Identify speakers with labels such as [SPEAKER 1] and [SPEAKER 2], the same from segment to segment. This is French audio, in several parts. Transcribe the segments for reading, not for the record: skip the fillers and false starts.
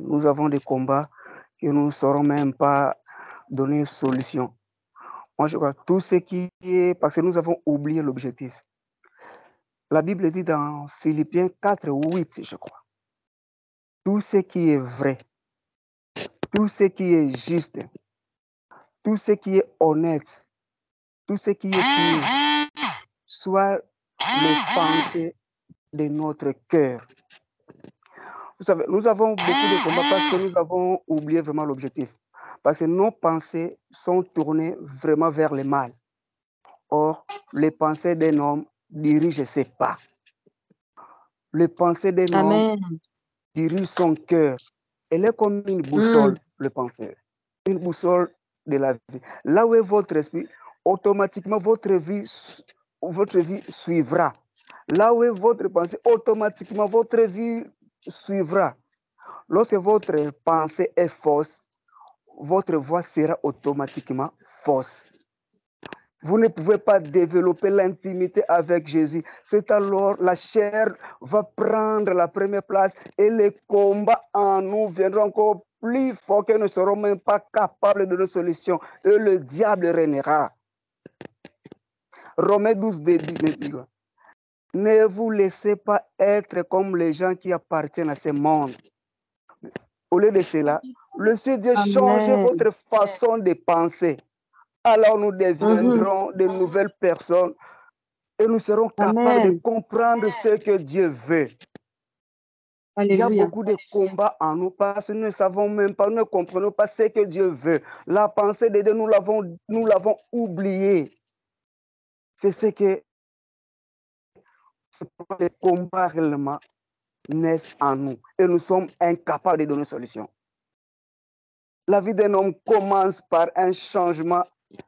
[SPEAKER 1] nous avons des combats que nous ne saurons même pas donner solution. Moi, je crois que tout ce qui est... Parce que nous avons oublié l'objectif. La Bible dit dans Philippiens 4:8, je crois. Tout ce qui est vrai, tout ce qui est juste, tout ce qui est honnête, tout ce qui est pur, soit les pensées de notre cœur. Vous savez, nous avons beaucoup de combats parce que nous avons oublié vraiment l'objectif. Parce que nos pensées sont tournées vraiment vers le mal. Or, les pensées d'un homme dirigent ses pas. Les pensées d'un homme dirigent son cœur. Elle est comme une boussole, le pensée. Une boussole de la vie. Là où est votre esprit, automatiquement votre vie suivra. Là où est votre pensée, automatiquement votre vie suivra. Lorsque votre pensée est fausse, votre voix sera automatiquement fausse. Vous ne pouvez pas développer l'intimité avec Jésus. C'est alors la chair va prendre la première place et les combats en nous viendront encore plus forts que nous ne serons même pas capables de nos solutions. Et le diable régnera. Romains 12 dit, ne vous laissez pas être comme les gens qui appartiennent à ce monde. Au lieu de cela, le Seigneur change votre façon de penser. Alors nous deviendrons de nouvelles personnes et nous serons capables de comprendre ce que Dieu veut. Alléluia. Il y a beaucoup de combats en nous parce que nous ne savons même pas, nous ne comprenons pas ce que Dieu veut. La pensée de Dieu, nous l'avons oublié. C'est ce que les combats réellement naissent en nous et nous sommes incapables de donner solution. La vie d'un homme commence par un changement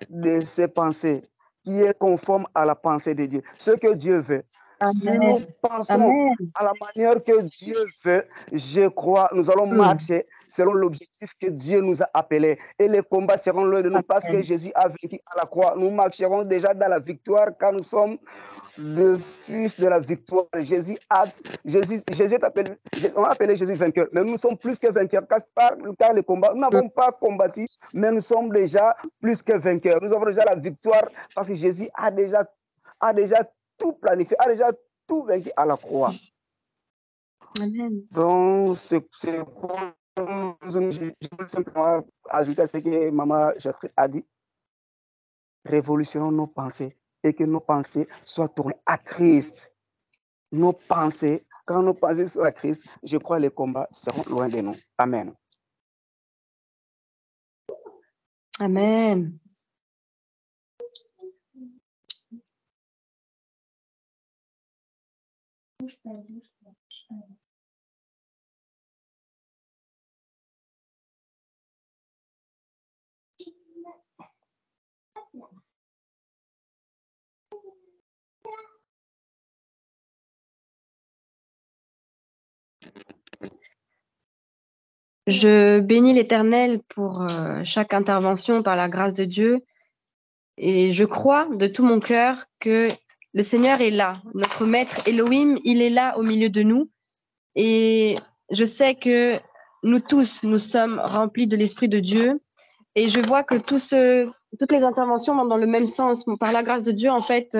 [SPEAKER 1] de ses pensées qui est conforme à la pensée de Dieu. Ce que Dieu veut. Amen. Si nous pensons à la manière que Dieu veut, je crois, nous allons marcher selon l'objectif que Dieu nous a appelés. Et les combats seront loin de nous parce que Jésus a vaincu à la croix. Nous marcherons déjà dans la victoire car nous sommes le fils de la victoire. Jésus est appelé, on a appelé Jésus vainqueur, mais nous sommes plus que vainqueurs car les combats, nous n'avons pas combattu, mais nous sommes déjà plus que vainqueurs. Nous avons déjà la victoire parce que Jésus a déjà tout planifié, a déjà tout vaincu à la croix. Amen. Donc, c'est quoi je veux simplement ajouter à ce que Maman Gertrude a dit. Révolutionnons nos pensées et que nos pensées soient tournées à Christ. Nos pensées, quand nos pensées sont à Christ, je crois que les combats seront loin de nous. Amen.
[SPEAKER 2] Amen. Je bénis l'Éternel pour chaque intervention par la grâce de Dieu et je crois de tout mon cœur que le Seigneur est là. Notre Maître Elohim, il est là au milieu de nous et je sais que nous tous, nous sommes remplis de l'Esprit de Dieu et je vois que toutes les interventions vont dans le même sens. Par la grâce de Dieu, en fait,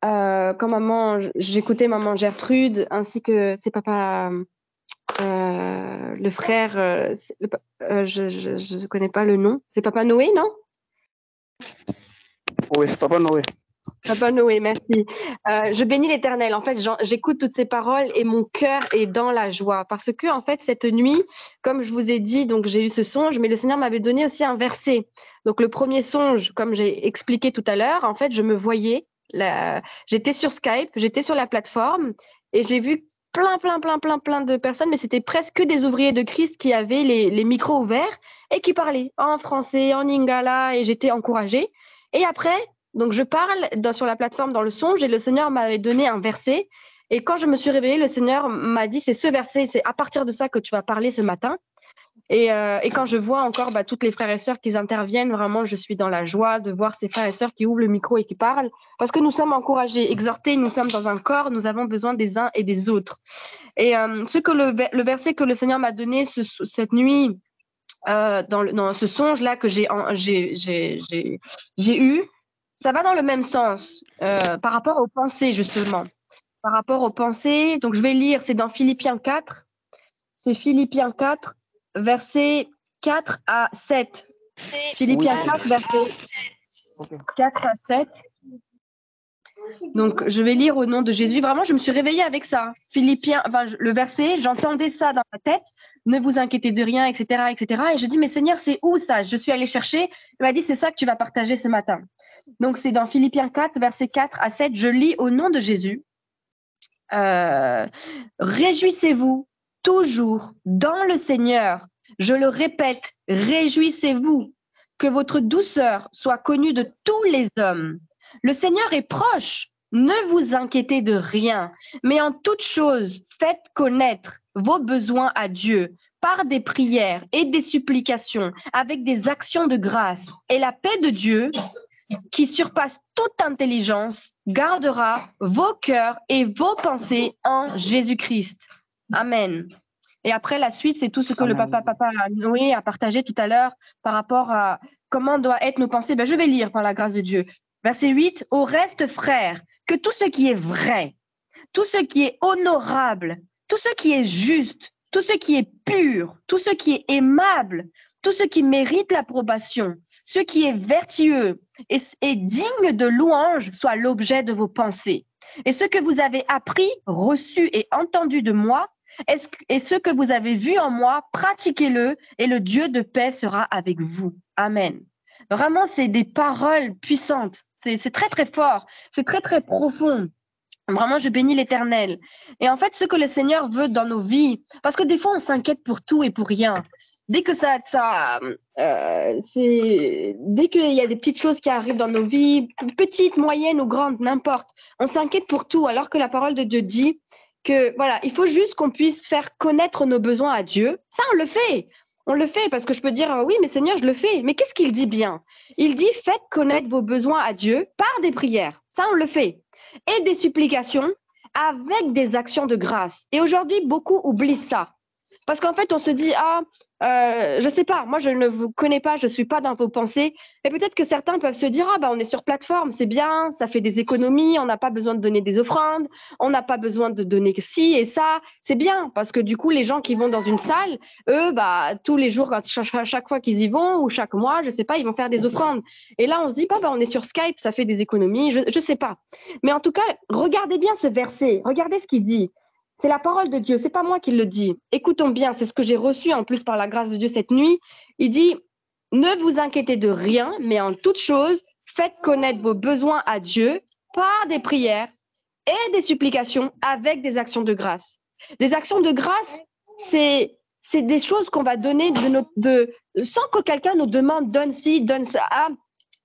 [SPEAKER 2] quand j'écoutais Maman Gertrude ainsi que ses papas... le frère, je ne connais pas le nom. C'est Papa Noé, non?
[SPEAKER 1] Oui, c'est Papa Noé.
[SPEAKER 2] Papa Noé, merci. Je bénis l'Éternel. En fait, j'écoute toutes ces paroles et mon cœur est dans la joie. Parce que, en fait, cette nuit, comme je vous ai dit, donc j'ai eu ce songe, mais le Seigneur m'avait donné aussi un verset. Donc, le premier songe, comme j'ai expliqué tout à l'heure, en fait, je me voyais. J'étais sur Skype, j'étais sur la plateforme et j'ai vu plein de personnes, mais c'était presque des ouvriers de Christ qui avaient les micros ouverts et qui parlaient en français, en lingala, et j'étais encouragée. Et après, donc je parle sur la plateforme dans le songe et le Seigneur m'avait donné un verset. Et quand je me suis réveillée, le Seigneur m'a dit, c'est ce verset, c'est à partir de ça que tu vas parler ce matin. Et quand je vois encore toutes les frères et sœurs qui interviennent, vraiment, je suis dans la joie de voir ces frères et sœurs qui ouvrent le micro et qui parlent, parce que nous sommes encouragés, exhortés, nous sommes dans un corps, nous avons besoin des uns et des autres. Et le verset que le Seigneur m'a donné cette nuit, dans ce songe-là que j'ai eu, ça va dans le même sens par rapport aux pensées, justement. Par rapport aux pensées, donc je vais lire, c'est dans Philippiens 4, c'est Philippiens 4, versets 4 à 7. Philippiens 4, versets 4 à 7. Donc, je vais lire au nom de Jésus. Vraiment, je me suis réveillée avec ça. Philippiens, le verset, j'entendais ça dans ma tête. Ne vous inquiétez de rien, etc., etc. Et je dis, mais Seigneur, c'est où ça? Je suis allée chercher. Il m'a dit, c'est ça que tu vas partager ce matin. Donc, c'est dans Philippiens 4, versets 4 à 7. Je lis au nom de Jésus. Réjouissez-vous toujours dans le Seigneur. Je le répète, réjouissez-vous. Que votre douceur soit connue de tous les hommes. Le Seigneur est proche. Ne vous inquiétez de rien, mais en toute chose, faites connaître vos besoins à Dieu par des prières et des supplications, avec des actions de grâce. Et la paix de Dieu, qui surpasse toute intelligence, gardera vos cœurs et vos pensées en Jésus-Christ. Amen. Et après, la suite, c'est tout ce que le papa Noé a partagé tout à l'heure par rapport à comment doivent être nos pensées. Je vais lire par la grâce de Dieu. Verset 8, « Au reste, frères, que tout ce qui est vrai, tout ce qui est honorable, tout ce qui est juste, tout ce qui est pur, tout ce qui est aimable, tout ce qui mérite l'approbation, ce qui est vertueux et digne de louange soit l'objet de vos pensées. Et ce que vous avez appris, reçu et entendu de moi, et ce que vous avez vu en moi, pratiquez-le, et le Dieu de paix sera avec vous. Amen. » Vraiment, c'est des paroles puissantes. C'est très, très fort. C'est très, très profond. Vraiment, je bénis l'Éternel. Et en fait, ce que le Seigneur veut dans nos vies, parce que des fois, on s'inquiète pour tout et pour rien. Dès que dès qu'il y a des petites choses qui arrivent dans nos vies, petites, moyennes ou grandes, n'importe, on s'inquiète pour tout, alors que la parole de Dieu dit que voilà, il faut juste qu'on puisse faire connaître nos besoins à Dieu. Ça, on le fait. On le fait parce que je peux dire oui, mais Seigneur, je le fais. Mais qu'est-ce qu'il dit bien? Il dit faites connaître vos besoins à Dieu par des prières. Ça, on le fait. Et des supplications avec des actions de grâce. Et aujourd'hui, beaucoup oublient ça. Parce qu'en fait, on se dit, je sais pas, moi, je ne vous connais pas, je suis pas dans vos pensées. Et peut-être que certains peuvent se dire, on est sur plateforme, c'est bien, ça fait des économies, on n'a pas besoin de donner des offrandes, on n'a pas besoin de donner ci et ça. C'est bien, parce que du coup, les gens qui vont dans une salle, eux, tous les jours, chaque fois qu'ils y vont, ou chaque mois, je sais pas, ils vont faire des offrandes. Et là, on se dit, on est sur Skype, ça fait des économies, je sais pas. Mais en tout cas, regardez bien ce verset, regardez ce qu'il dit. C'est la parole de Dieu, c'est pas moi qui le dis. Écoutons bien, c'est ce que j'ai reçu en plus par la grâce de Dieu cette nuit. Il dit, ne vous inquiétez de rien, mais en toute chose, faites connaître vos besoins à Dieu par des prières et des supplications avec des actions de grâce. Des actions de grâce, c'est des choses qu'on va donner sans que quelqu'un nous demande, donne ci, donne ça,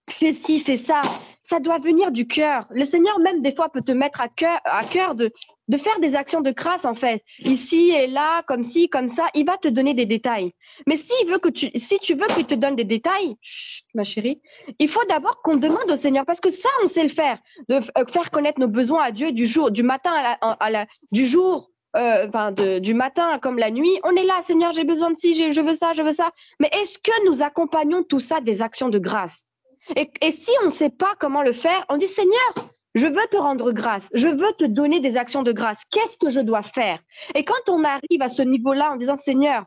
[SPEAKER 2] fais ci, fais ça. Ça doit venir du cœur. Le Seigneur même des fois peut te mettre à cœur de faire des actions de grâce en fait. Ici et là, comme ci, comme ça, il va te donner des détails. Mais si tu veux qu'il te donne des détails, chut, ma chérie, il faut d'abord qu'on demande au Seigneur parce que ça, on sait le faire, de faire connaître nos besoins à Dieu du matin du matin comme la nuit. On est là, Seigneur, j'ai besoin de ci, je veux ça, je veux ça. Mais est-ce que nous accompagnons tout ça des actions de grâce? Et si on ne sait pas comment le faire, on dit Seigneur, je veux te rendre grâce, je veux te donner des actions de grâce. Qu'est-ce que je dois faire? Et quand on arrive à ce niveau-là en disant Seigneur,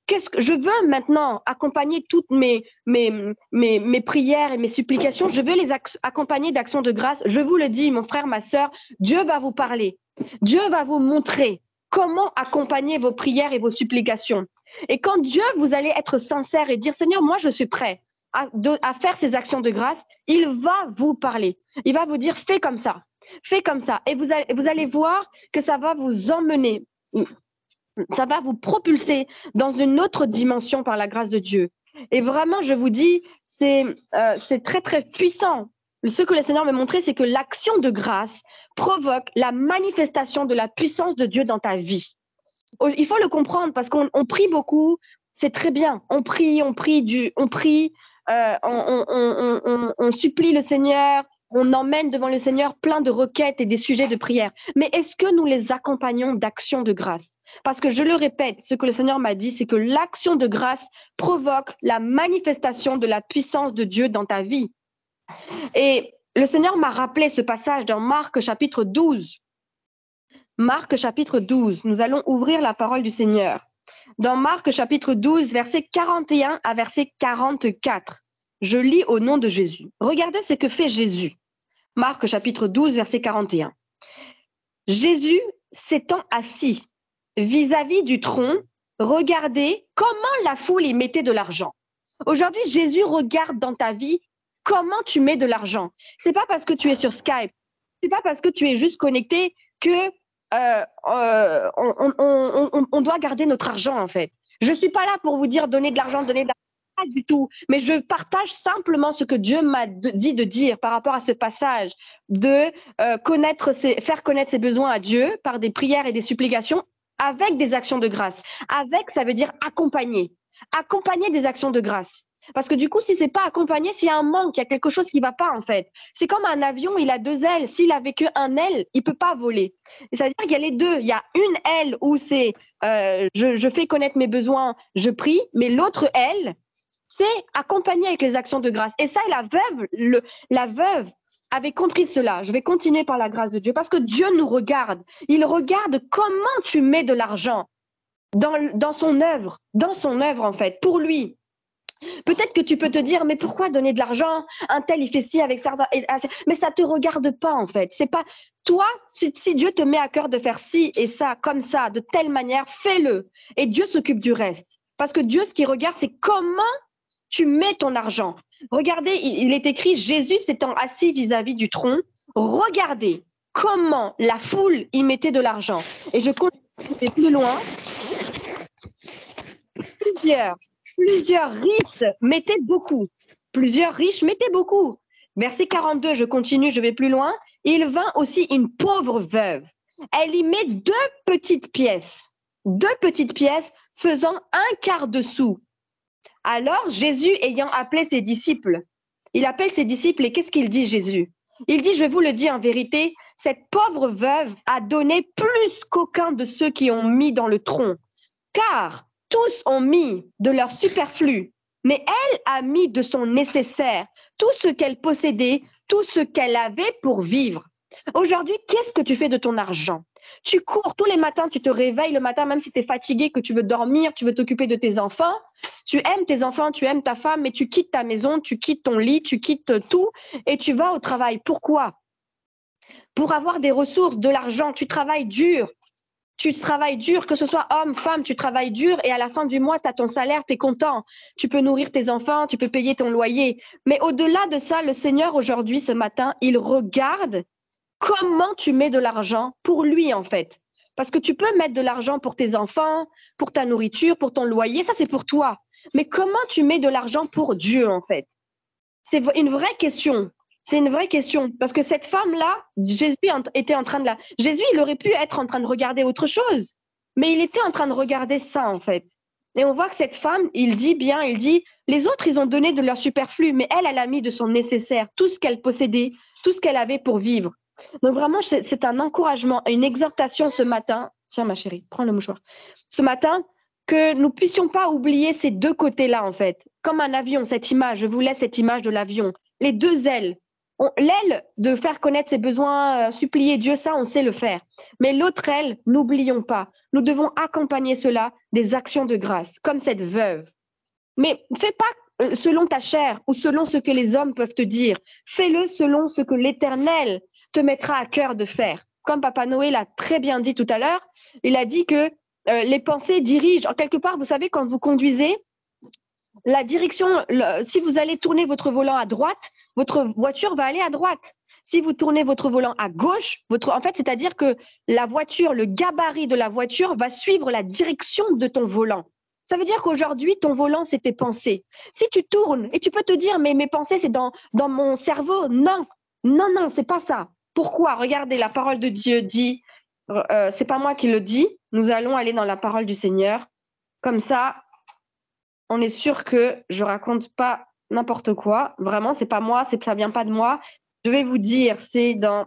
[SPEAKER 2] qu'est-ce que je veux maintenant accompagner toutes mes prières et mes supplications, je veux les accompagner d'actions de grâce. Je vous le dis, mon frère, ma sœur, Dieu va vous parler. Dieu va vous montrer comment accompagner vos prières et vos supplications. Et quand Dieu, vous allez être sincère et dire Seigneur, moi je suis prêt à faire ces actions de grâce, il va vous parler. Il va vous dire, fais comme ça, fais comme ça. Et vous allez voir que ça va vous emmener, ça va vous propulser dans une autre dimension par la grâce de Dieu. Et vraiment, je vous dis, c'est très, très puissant. Ce que le Seigneur m'a montré, c'est que l'action de grâce provoque la manifestation de la puissance de Dieu dans ta vie. Il faut le comprendre parce qu'on prie beaucoup. c'est très bien. On prie, on supplie le Seigneur, on emmène devant le Seigneur plein de requêtes et des sujets de prière. Mais est-ce que nous les accompagnons d'actions de grâce? Parce que je le répète, ce que le Seigneur m'a dit, c'est que l'action de grâce provoque la manifestation de la puissance de Dieu dans ta vie. Et le Seigneur m'a rappelé ce passage dans Marc chapitre 12. Marc chapitre 12, nous allons ouvrir la parole du Seigneur. Dans Marc chapitre 12, verset 41 à verset 44, je lis au nom de Jésus. Regardez ce que fait Jésus. Marc chapitre 12, verset 41. Jésus s'étant assis vis-à-vis du tronc, regardez comment la foule y mettait de l'argent. Aujourd'hui, Jésus regarde dans ta vie comment tu mets de l'argent. C'est pas parce que tu es sur Skype, c'est pas parce que tu es juste connecté que on doit garder notre argent, en fait. Je ne suis pas là pour vous dire donner de l'argent, pas du tout. Mais je partage simplement ce que Dieu m'a dit de dire par rapport à ce passage, de faire connaître ses besoins à Dieu par des prières et des supplications avec des actions de grâce. Avec, ça veut dire accompagner. Accompagner des actions de grâce. Parce que du coup, si c'est pas accompagné, s'il y a un manque, il y a quelque chose qui va pas, en fait. C'est comme un avion, il a deux ailes. S'il avait qu'un aile, il peut pas voler. C'est-à-dire qu'il y a les deux. Il y a une aile où c'est je fais connaître mes besoins, je prie, mais l'autre aile, c'est accompagner avec les actions de grâce. Et ça, la veuve avait compris cela. Je vais continuer par la grâce de Dieu parce que Dieu nous regarde. Il regarde comment tu mets de l'argent dans son œuvre, en fait, pour lui. Peut-être que tu peux te dire, mais pourquoi donner de l'argent? Un tel, il fait ci avec ça. Mais ça ne te regarde pas, en fait. C'est pas toi, si Dieu te met à cœur de faire ci et ça, comme ça, de telle manière, fais-le. Et Dieu s'occupe du reste. Parce que Dieu, ce qu'il regarde, c'est comment tu mets ton argent. Regardez, il est écrit, Jésus s'étant assis vis-à-vis du tronc, regardez comment la foule y mettait de l'argent. Et je continue plus loin. Plusieurs riches mettaient beaucoup. Plusieurs riches mettaient beaucoup. Verset 42, je continue, je vais plus loin. Il vint aussi une pauvre veuve. Elle y met deux petites pièces faisant un quart de sou. Alors Jésus, ayant appelé ses disciples, il appelle ses disciples et qu'est-ce qu'il dit Jésus? Il dit, je vous le dis en vérité, cette pauvre veuve a donné plus qu'aucun de ceux qui ont mis dans le tronc, car tous ont mis de leur superflu, mais elle a mis de son nécessaire, tout ce qu'elle possédait, tout ce qu'elle avait pour vivre. Aujourd'hui, qu'est-ce que tu fais de ton argent? Tu cours tous les matins, tu te réveilles le matin, même si tu es fatigué, que tu veux dormir, tu veux t'occuper de tes enfants. Tu aimes tes enfants, tu aimes ta femme, mais tu quittes ta maison, tu quittes ton lit, tu quittes tout et tu vas au travail. Pourquoi? Pour avoir des ressources, de l'argent, tu travailles dur. Tu travailles dur, que ce soit homme, femme, tu travailles dur et à la fin du mois, tu as ton salaire, tu es content. Tu peux nourrir tes enfants, tu peux payer ton loyer. Mais au-delà de ça, le Seigneur, aujourd'hui, ce matin, il regarde comment tu mets de l'argent pour lui, en fait. Parce que tu peux mettre de l'argent pour tes enfants, pour ta nourriture, pour ton loyer, ça c'est pour toi. Mais comment tu mets de l'argent pour Dieu, en fait? C'est une vraie question. C'est une vraie question. Parce que cette femme-là, Jésus, il aurait pu être en train de regarder autre chose. Mais il était en train de regarder ça, en fait. Et on voit que cette femme, il dit, les autres, ils ont donné de leur superflu, mais elle a mis de son nécessaire, tout ce qu'elle possédait, tout ce qu'elle avait pour vivre. Donc vraiment, c'est un encouragement, une exhortation ce matin. Tiens, ma chérie, prends le mouchoir. Ce matin, que nous puissions pas oublier ces deux côtés-là, en fait. Comme un avion, cette image, je vous laisse cette image de l'avion. Les deux ailes. L'aile de faire connaître ses besoins, supplier Dieu, ça, on sait le faire. Mais l'autre aile, n'oublions pas, nous devons accompagner cela des actions de grâce, comme cette veuve. Mais fais pas selon ta chair ou selon ce que les hommes peuvent te dire. Fais-le selon ce que l'Éternel te mettra à cœur de faire. Comme Papa Noé l'a très bien dit tout à l'heure, il a dit que les pensées dirigent. Quelque part, vous savez, quand vous conduisez, la direction, si vous allez tourner votre volant à droite, votre voiture va aller à droite. Si vous tournez votre volant à gauche, en fait, c'est-à-dire que la voiture, le gabarit de la voiture va suivre la direction de ton volant. Ça veut dire qu'aujourd'hui, ton volant, c'est tes pensées. Si tu tournes, et tu peux te dire, mais mes pensées, c'est dans mon cerveau. Non, c'est pas ça. Pourquoi? Regardez, la parole de Dieu dit, c'est pas moi qui le dis, nous allons aller dans la parole du Seigneur. Comme ça, on est sûr que je raconte pas n'importe quoi. Vraiment, c'est pas moi, ça vient pas de moi. Je vais vous dire, c'est dans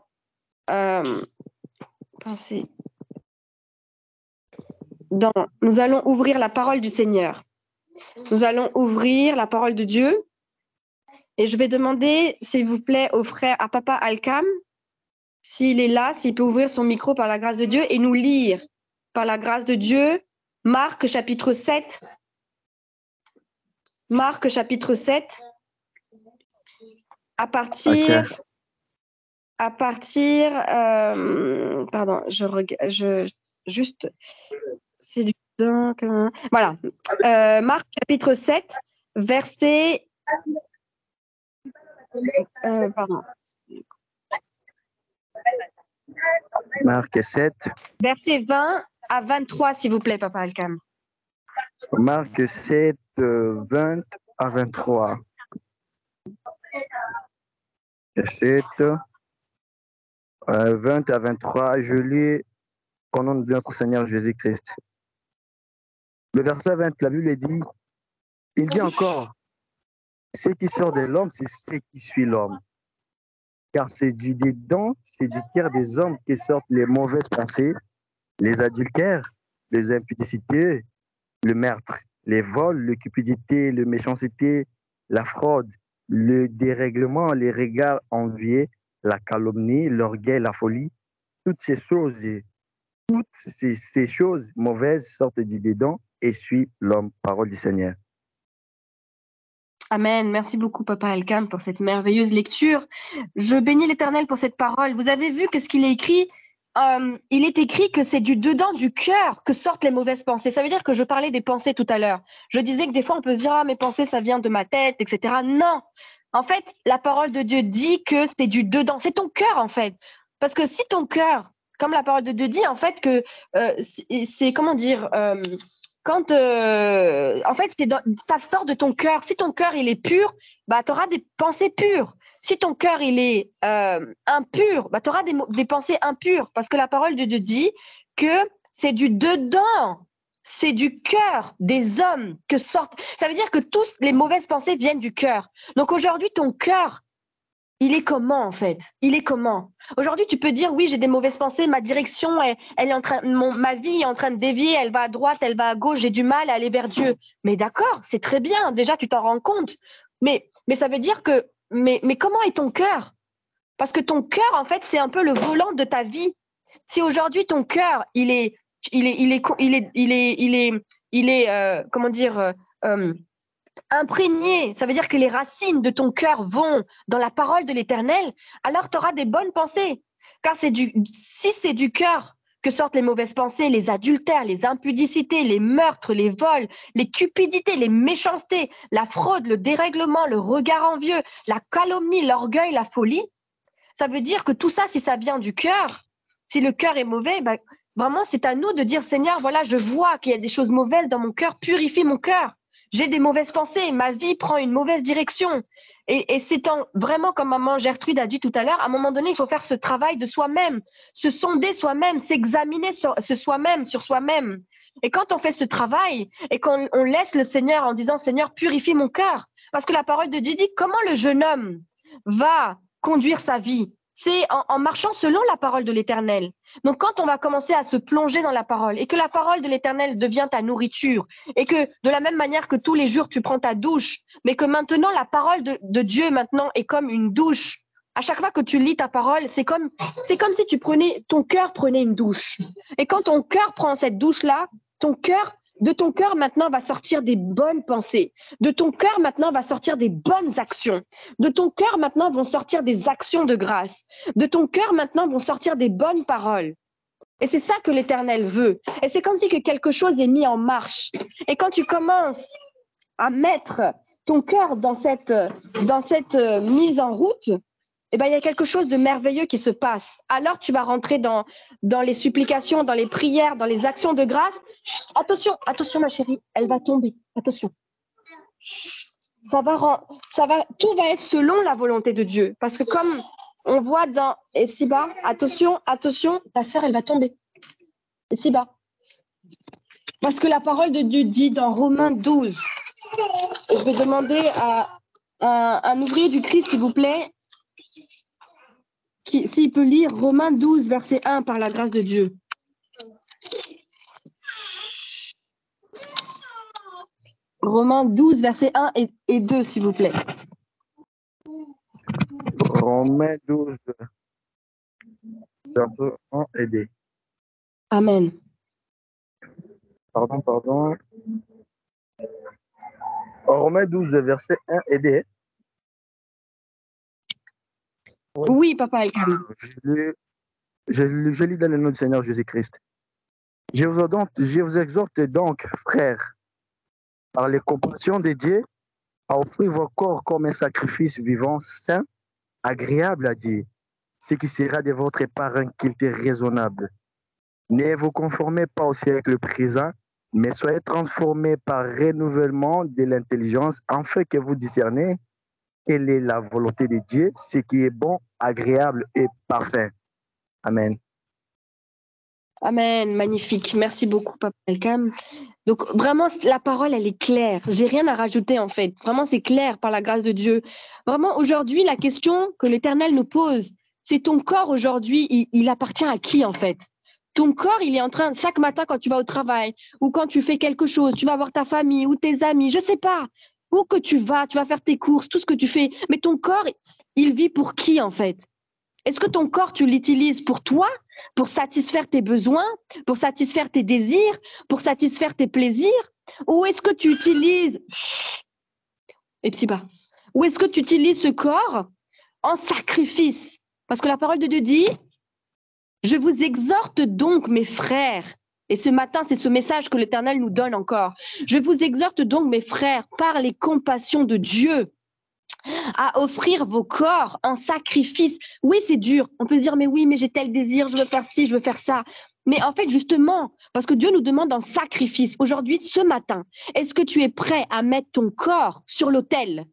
[SPEAKER 2] nous allons ouvrir la parole du Seigneur. Nous allons ouvrir la parole de Dieu. Et je vais demander, s'il vous plaît, au frère, à Papa Alcam, s'il est là, s'il peut ouvrir son micro par la grâce de Dieu et nous lire, par la grâce de Dieu, Marc chapitre 7. Marc chapitre 7. À partir, pardon, juste, c'est du donc, voilà. Marc chapitre 7, verset, pardon.
[SPEAKER 3] Marc 7.
[SPEAKER 2] Verset 20 à 23, s'il vous plaît, Papa Alcam.
[SPEAKER 3] Marc 7, 20 à 23. 7, 20 à 23, je lis au nom de notre Seigneur Jésus-Christ. Le verset 20, la Bible dit, il dit encore, ce qui sort de l'homme, c'est ce qui suit l'homme. Car c'est du dedans, c'est du cœur des hommes qui sortent les mauvaises pensées, les adultères, les impudicités, le meurtre, les vols, la cupidité, la méchanceté, la fraude, le dérèglement, les regards envieux, la calomnie, l'orgueil, la folie. Toutes ces choses mauvaises sortent du dedans et suivent l'homme. Parole du Seigneur.
[SPEAKER 2] Amen. Merci beaucoup, Papa Alcam, pour cette merveilleuse lecture. Je bénis l'Éternel pour cette parole. Vous avez vu que ce qu'il est écrit, il est écrit que c'est du dedans du cœur que sortent les mauvaises pensées. Ça veut dire que je parlais des pensées tout à l'heure. Je disais que des fois, on peut se dire, ah, mes pensées, ça vient de ma tête, etc. Non. En fait, la parole de Dieu dit que c'est du dedans. C'est ton cœur, en fait. Parce que si ton cœur, comme la parole de Dieu dit, en fait, que c'est, comment dire, quand en fait ça sort de ton cœur. Si ton cœur il est pur, bah tu auras des pensées pures. Si ton cœur il est impur, bah tu auras des pensées impures, parce que la parole de Dieu dit que c'est du dedans, c'est du cœur des hommes que sortent. Ça veut dire que toutes les mauvaises pensées viennent du cœur. Donc aujourd'hui ton cœur, il est comment en fait? Il est comment? Aujourd'hui, tu peux dire oui, j'ai des mauvaises pensées, ma direction, elle est en train, ma vie est en train de dévier, elle va à droite, elle va à gauche, j'ai du mal à aller vers Dieu. Mais d'accord, c'est très bien, déjà tu t'en rends compte. Mais ça veut dire que, mais comment est ton cœur? Parce que ton cœur, en fait, c'est un peu le volant de ta vie. Si aujourd'hui ton cœur, il est, comment dire, imprégné, ça veut dire que les racines de ton cœur vont dans la parole de l'Éternel, alors tu auras des bonnes pensées. Car si c'est du cœur que sortent les mauvaises pensées, les adultères, les impudicités, les meurtres, les vols, les cupidités, les méchancetés, la fraude, le dérèglement, le regard envieux, la calomnie, l'orgueil, la folie, ça veut dire que tout ça, si ça vient du cœur, si le cœur est mauvais, ben, vraiment, c'est à nous de dire, Seigneur, voilà, je vois qu'il y a des choses mauvaises dans mon cœur, purifie mon cœur. J'ai des mauvaises pensées, ma vie prend une mauvaise direction. Et c'est vraiment, comme maman Gertrude a dit tout à l'heure, à un moment donné, il faut faire ce travail de soi-même, se sonder soi-même, s'examiner sur soi-même. Et quand on fait ce travail et qu'on laisse le Seigneur en disant, Seigneur, purifie mon cœur, parce que la parole de Dieu dit, comment le jeune homme va conduire sa vie? C'est en marchant selon la parole de l'Éternel. Donc, quand on va commencer à se plonger dans la parole et que la parole de l'Éternel devient ta nourriture et que de la même manière que tous les jours tu prends ta douche, mais que maintenant la parole de Dieu maintenant est comme une douche. À chaque fois que tu lis ta parole, c'est comme si ton cœur prenait une douche. Et quand ton cœur prend cette douche-là, de ton cœur maintenant va sortir des bonnes pensées. De ton cœur maintenant va sortir des bonnes actions. De ton cœur maintenant vont sortir des actions de grâce. De ton cœur maintenant vont sortir des bonnes paroles. Et c'est ça que l'Éternel veut. Et c'est comme si que quelque chose est mis en marche. Et quand tu commences à mettre ton cœur dans cette mise en route, eh ben, il y a quelque chose de merveilleux qui se passe. Alors tu vas rentrer dans les supplications, dans les prières, dans les actions de grâce. Chut, attention ma chérie, elle va tomber. Attention. Chut, tout va être selon la volonté de Dieu. Parce que comme on voit dans Epsiba, attention, ta sœur, elle va tomber. Epsiba. Parce que la parole de Dieu dit dans Romains 12, Je vais demander à un ouvrier du Christ, s'il vous plaît, s'il peut lire Romains 12, verset 1 par la grâce de Dieu. Romains 12, verset 1 et 2, s'il vous plaît.
[SPEAKER 3] Romains 12, verset 1 et 2.
[SPEAKER 2] Amen.
[SPEAKER 3] Pardon. Romains 12, verset 1 et 2.
[SPEAKER 2] Oui, Papa Elkam.
[SPEAKER 3] Je lis dans le nom du Seigneur Jésus-Christ. Je vous exhorte donc, frères, par les compassions de Dieu, à offrir vos corps comme un sacrifice vivant, saint, agréable à Dieu, ce qui sera de votre part un culte raisonnable. Ne vous conformez pas au siècle présent, mais soyez transformés par renouvellement de l'intelligence, afin que vous discerniez quelle est la volonté de Dieu, ce qui est bon, agréable et parfait. Amen.
[SPEAKER 2] Amen, magnifique. Merci beaucoup, Papa Elkam. Donc, vraiment, la parole, elle est claire. J'ai rien à rajouter, en fait. Vraiment, c'est clair par la grâce de Dieu. Vraiment, aujourd'hui, la question que l'Éternel nous pose, c'est ton corps aujourd'hui, il appartient à qui, en fait? Ton corps, il est en train, chaque matin quand tu vas au travail ou quand tu fais quelque chose, tu vas voir ta famille ou tes amis, je sais pas, où que tu vas faire tes courses, tout ce que tu fais. Mais ton corps, il vit pour qui, en fait? Est-ce que ton corps, tu l'utilises pour toi, pour satisfaire tes besoins, pour satisfaire tes désirs, pour satisfaire tes plaisirs? Ou est-ce que tu utilises... Ou est-ce que tu utilises ce corps en sacrifice? Parce que la parole de Dieu dit, je vous exhorte donc, mes frères, et ce matin, c'est ce message que l'Éternel nous donne encore. Je vous exhorte donc, mes frères, par les compassions de Dieu, à offrir vos corps en sacrifice. Oui, c'est dur. On peut se dire, mais oui, mais j'ai tel désir, je veux faire ci, je veux faire ça. Mais en fait, justement, parce que Dieu nous demande un sacrifice. Aujourd'hui, ce matin, est-ce que tu es prêt à mettre ton corps sur l'autel?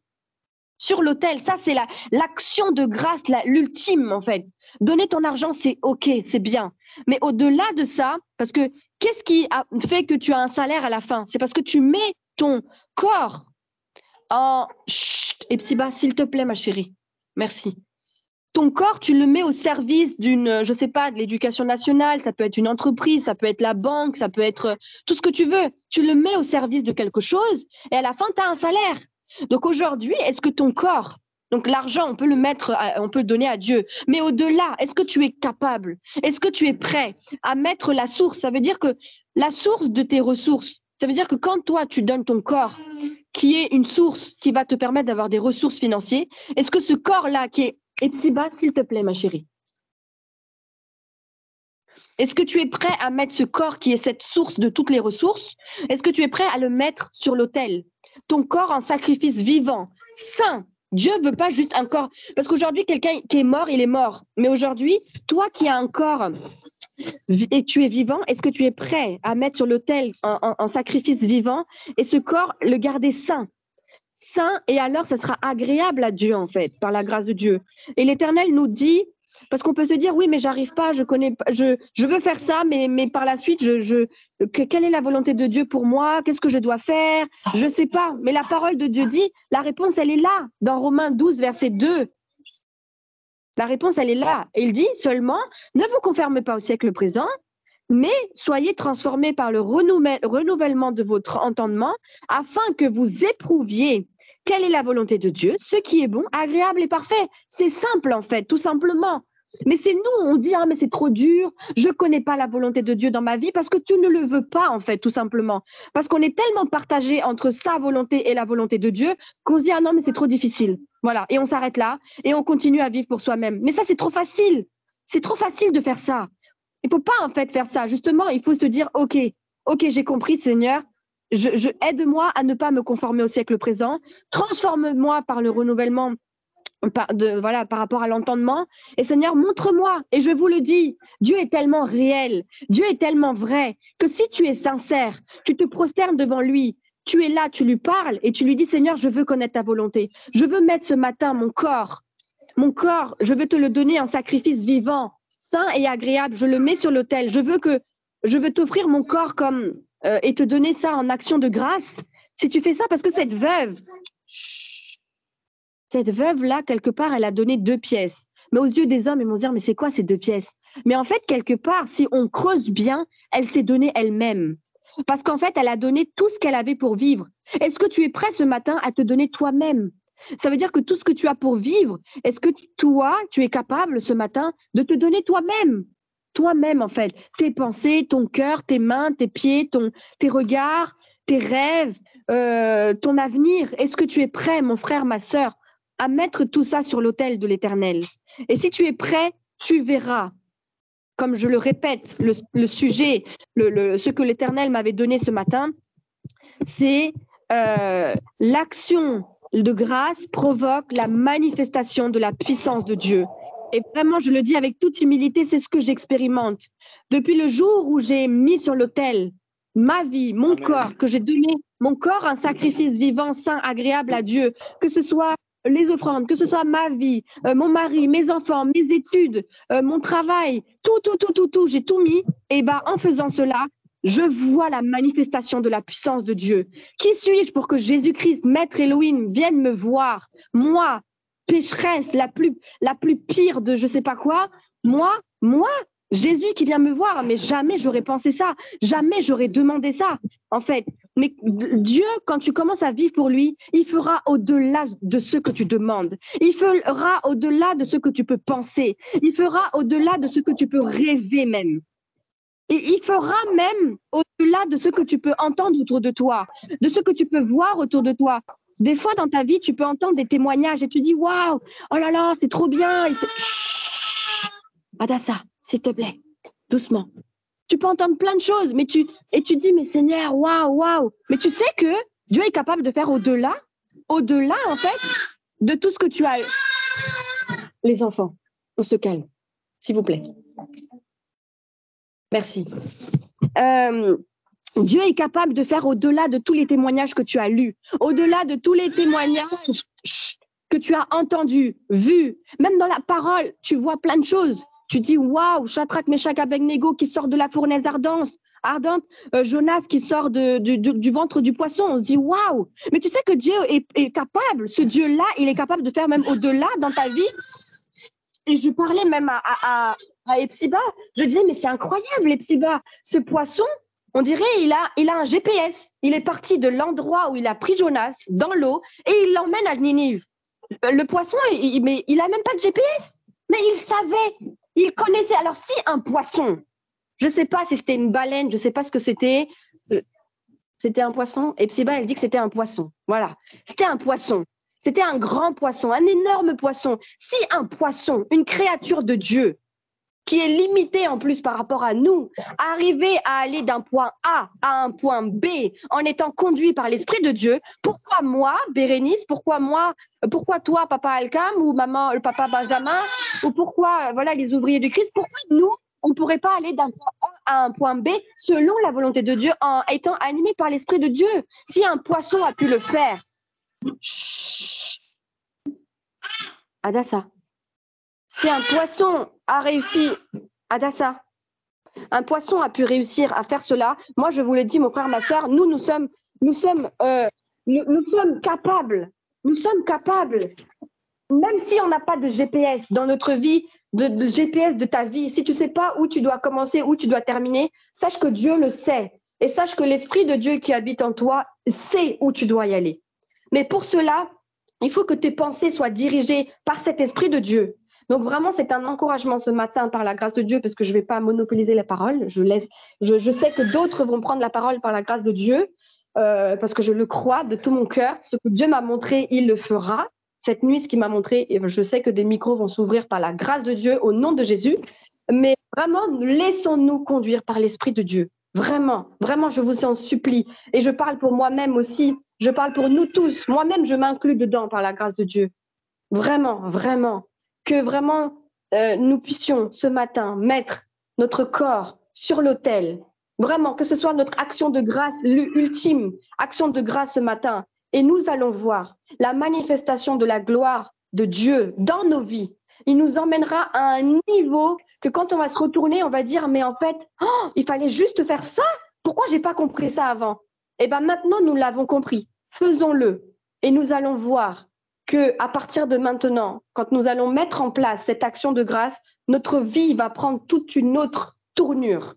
[SPEAKER 2] Sur l'autel, ça, c'est l'action de grâce, l'ultime, en fait. Donner ton argent, c'est OK, c'est bien. Mais au-delà de ça, parce que qu'est-ce qui fait que tu as un salaire à la fin? C'est parce que tu mets ton corps en... Chut, Epsiba, s'il te plaît, ma chérie. Merci. Ton corps, tu le mets au service d'une, je sais pas, de l'éducation nationale, ça peut être une entreprise, ça peut être la banque, ça peut être tout ce que tu veux. Tu le mets au service de quelque chose et à la fin, tu as un salaire. Donc aujourd'hui, est-ce que ton corps, donc l'argent, on peut le mettre, on peut le donner à Dieu, mais au-delà, est-ce que tu es capable, est-ce que tu es prêt à mettre la source? Ça veut dire que la source de tes ressources, ça veut dire que quand toi, tu donnes ton corps, qui est une source qui va te permettre d'avoir des ressources financières, est-ce que ce corps-là qui est Epsiba, s'il te plaît, ma chérie, est-ce que tu es prêt à mettre ce corps qui est cette source de toutes les ressources? Est-ce que tu es prêt à le mettre sur l'autel? Ton corps en sacrifice vivant, saint. Dieu ne veut pas juste un corps. Parce qu'aujourd'hui, quelqu'un qui est mort, il est mort. Mais aujourd'hui, toi qui as un corps et tu es vivant, est-ce que tu es prêt à mettre sur l'autel en sacrifice vivant et ce corps, le garder saint? Saint, et alors ça sera agréable à Dieu, en fait, par la grâce de Dieu. Et l'Éternel nous dit, parce qu'on peut se dire, oui, mais j'arrive pas, je connais pas, je veux faire ça, mais par la suite, quelle est la volonté de Dieu pour moi? Qu'est-ce que je dois faire? Je sais pas. Mais la parole de Dieu dit, la réponse, elle est là, dans Romains 12, verset 2. La réponse, elle est là. Et il dit seulement, ne vous conformez pas au siècle présent, mais soyez transformés par le renouvellement de votre entendement, afin que vous éprouviez quelle est la volonté de Dieu, ce qui est bon, agréable et parfait. C'est simple, en fait, tout simplement. Mais c'est nous, on dit, ah, mais c'est trop dur, je ne connais pas la volonté de Dieu dans ma vie, parce que tu ne le veux pas, en fait, tout simplement. Parce qu'on est tellement partagé entre sa volonté et la volonté de Dieu, qu'on se dit, ah non, mais c'est trop difficile. Voilà, et on s'arrête là, et on continue à vivre pour soi-même. Mais ça, c'est trop facile. C'est trop facile de faire ça. Il ne faut pas en fait faire ça. Justement, il faut se dire, OK, j'ai compris, Seigneur, aide-moi à ne pas me conformer au siècle présent, transforme-moi par le renouvellement par rapport à l'entendement. Et Seigneur, montre-moi. Et je vous le dis, Dieu est tellement réel, Dieu est tellement vrai, que si tu es sincère, tu te prosternes devant lui, tu es là, tu lui parles et tu lui dis, Seigneur, je veux connaître ta volonté. Je veux mettre ce matin mon corps, je veux te le donner en sacrifice vivant, saint et agréable, je le mets sur l'autel. Je veux t'offrir mon corps et te donner ça en action de grâce. Si tu fais ça, parce que cette veuve-là, quelque part, elle a donné 2 pièces. Mais aux yeux des hommes, ils vont dire, mais c'est quoi ces 2 pièces? Mais en fait, quelque part, si on creuse bien, elle s'est donnée elle-même. Parce qu'en fait, elle a donné tout ce qu'elle avait pour vivre. Est-ce que tu es prêt ce matin à te donner toi-même? Ça veut dire que tout ce que tu as pour vivre, est-ce que toi, tu es capable ce matin de te donner toi-même? Toi-même, en fait. Tes pensées, ton cœur, tes mains, tes pieds, tes regards, tes rêves, ton avenir. Est-ce que tu es prêt, mon frère, ma sœur, à mettre tout ça sur l'autel de l'Éternel? Et si tu es prêt, tu verras. Comme je le répète, le sujet, ce que l'Éternel m'avait donné ce matin, c'est l'action de grâce provoque la manifestation de la puissance de Dieu. Et vraiment, je le dis avec toute humilité, c'est ce que j'expérimente. Depuis le jour où j'ai mis sur l'autel ma vie, mon corps, que j'ai donné mon corps un sacrifice vivant, saint, agréable à Dieu, que ce soit les offrandes, que ce soit ma vie, mon mari, mes enfants, mes études, mon travail, tout, j'ai tout mis. Et ben, en faisant cela, je vois la manifestation de la puissance de Dieu. Qui suis-je pour que Jésus-Christ, Maître Elohim, vienne me voir? Moi, pécheresse, la plus pire de je sais pas quoi, moi, Jésus qui vient me voir, mais jamais j'aurais pensé ça, jamais j'aurais demandé ça, en fait. Mais Dieu, quand tu commences à vivre pour lui, il fera au-delà de ce que tu demandes. Il fera au-delà de ce que tu peux penser. Il fera au-delà de ce que tu peux rêver même. Et il fera même au-delà de ce que tu peux entendre autour de toi, de ce que tu peux voir autour de toi. Des fois, dans ta vie, tu peux entendre des témoignages et tu dis « Waouh, oh là là, c'est trop bien !» Adassa, s'il te plaît, doucement. Tu peux entendre plein de choses, mais tu dis « Mais Seigneur, waouh !» Mais tu sais que Dieu est capable de faire au-delà, en fait, de tout ce que tu as. Les enfants, on se calme, s'il vous plaît. Merci. Dieu est capable de faire au-delà de tous les témoignages que tu as lus, au-delà de tous les témoignages que tu as entendus, vus. Même dans la parole, tu vois plein de choses. Tu dis, waouh, Shadrach, Meshach, Abednego qui sort de la fournaise ardente, Jonas qui sort du ventre du poisson. On se dit, waouh. Mais tu sais que Dieu est capable, ce Dieu-là, il est capable de faire même au-delà dans ta vie. Et je parlais même à Epsiba. Je disais, mais c'est incroyable, Epsiba. Ce poisson, on dirait, il a un GPS. Il est parti de l'endroit où il a pris Jonas dans l'eau et il l'emmène à Ninive. Le poisson, il n'a même pas de GPS. Mais il savait, il connaissait. Alors, si un poisson, je ne sais pas si c'était une baleine, je ne sais pas ce que c'était. C'était un poisson. Epsiba, elle dit que c'était un poisson. Voilà. C'était un poisson. C'était un grand poisson, un énorme poisson. Si un poisson, une créature de Dieu, qui est limitée en plus par rapport à nous, arrivait à aller d'un point A à un point B en étant conduit par l'Esprit de Dieu, pourquoi moi, Bérénice, pourquoi toi, papa Alcam, ou maman, le papa Benjamin, ou pourquoi voilà, les ouvriers du Christ, pourquoi nous, on ne pourrait pas aller d'un point A à un point B selon la volonté de Dieu en étant animé par l'Esprit de Dieu? Si un poisson a pu le faire, Adassa. Si un poisson a réussi, Adassa, un poisson a pu réussir à faire cela, moi je vous le dis, mon frère, ma soeur, nous sommes capables. Nous sommes capables. Même si on n'a pas de GPS dans notre vie, de GPS de ta vie, si tu ne sais pas où tu dois commencer, où tu dois terminer, sache que Dieu le sait. Et sache que l'Esprit de Dieu qui habite en toi sait où tu dois y aller. Mais pour cela, il faut que tes pensées soient dirigées par cet Esprit de Dieu. Donc vraiment, c'est un encouragement ce matin par la grâce de Dieu, parce que je ne vais pas monopoliser la parole. Je sais que d'autres vont prendre la parole par la grâce de Dieu, parce que je le crois de tout mon cœur. Ce que Dieu m'a montré, il le fera. Cette nuit, ce qu'il m'a montré, et je sais que des micros vont s'ouvrir par la grâce de Dieu au nom de Jésus. Mais vraiment, laissons-nous conduire par l'Esprit de Dieu. Vraiment, vraiment, je vous en supplie. Et je parle pour moi-même aussi. Je parle pour nous tous. Moi-même, je m'inclus dedans par la grâce de Dieu. Vraiment, vraiment. Que vraiment, nous puissions ce matin mettre notre corps sur l'autel. Vraiment, que ce soit notre action de grâce, l'ultime action de grâce ce matin. Et nous allons voir la manifestation de la gloire de Dieu dans nos vies. Il nous emmènera à un niveau que quand on va se retourner, on va dire, mais en fait, il fallait juste faire ça. Pourquoi j'ai pas compris ça avant? Eh bien, maintenant, nous l'avons compris. Faisons-le. Et nous allons voir que à partir de maintenant, quand nous allons mettre en place cette action de grâce, notre vie va prendre toute une autre tournure.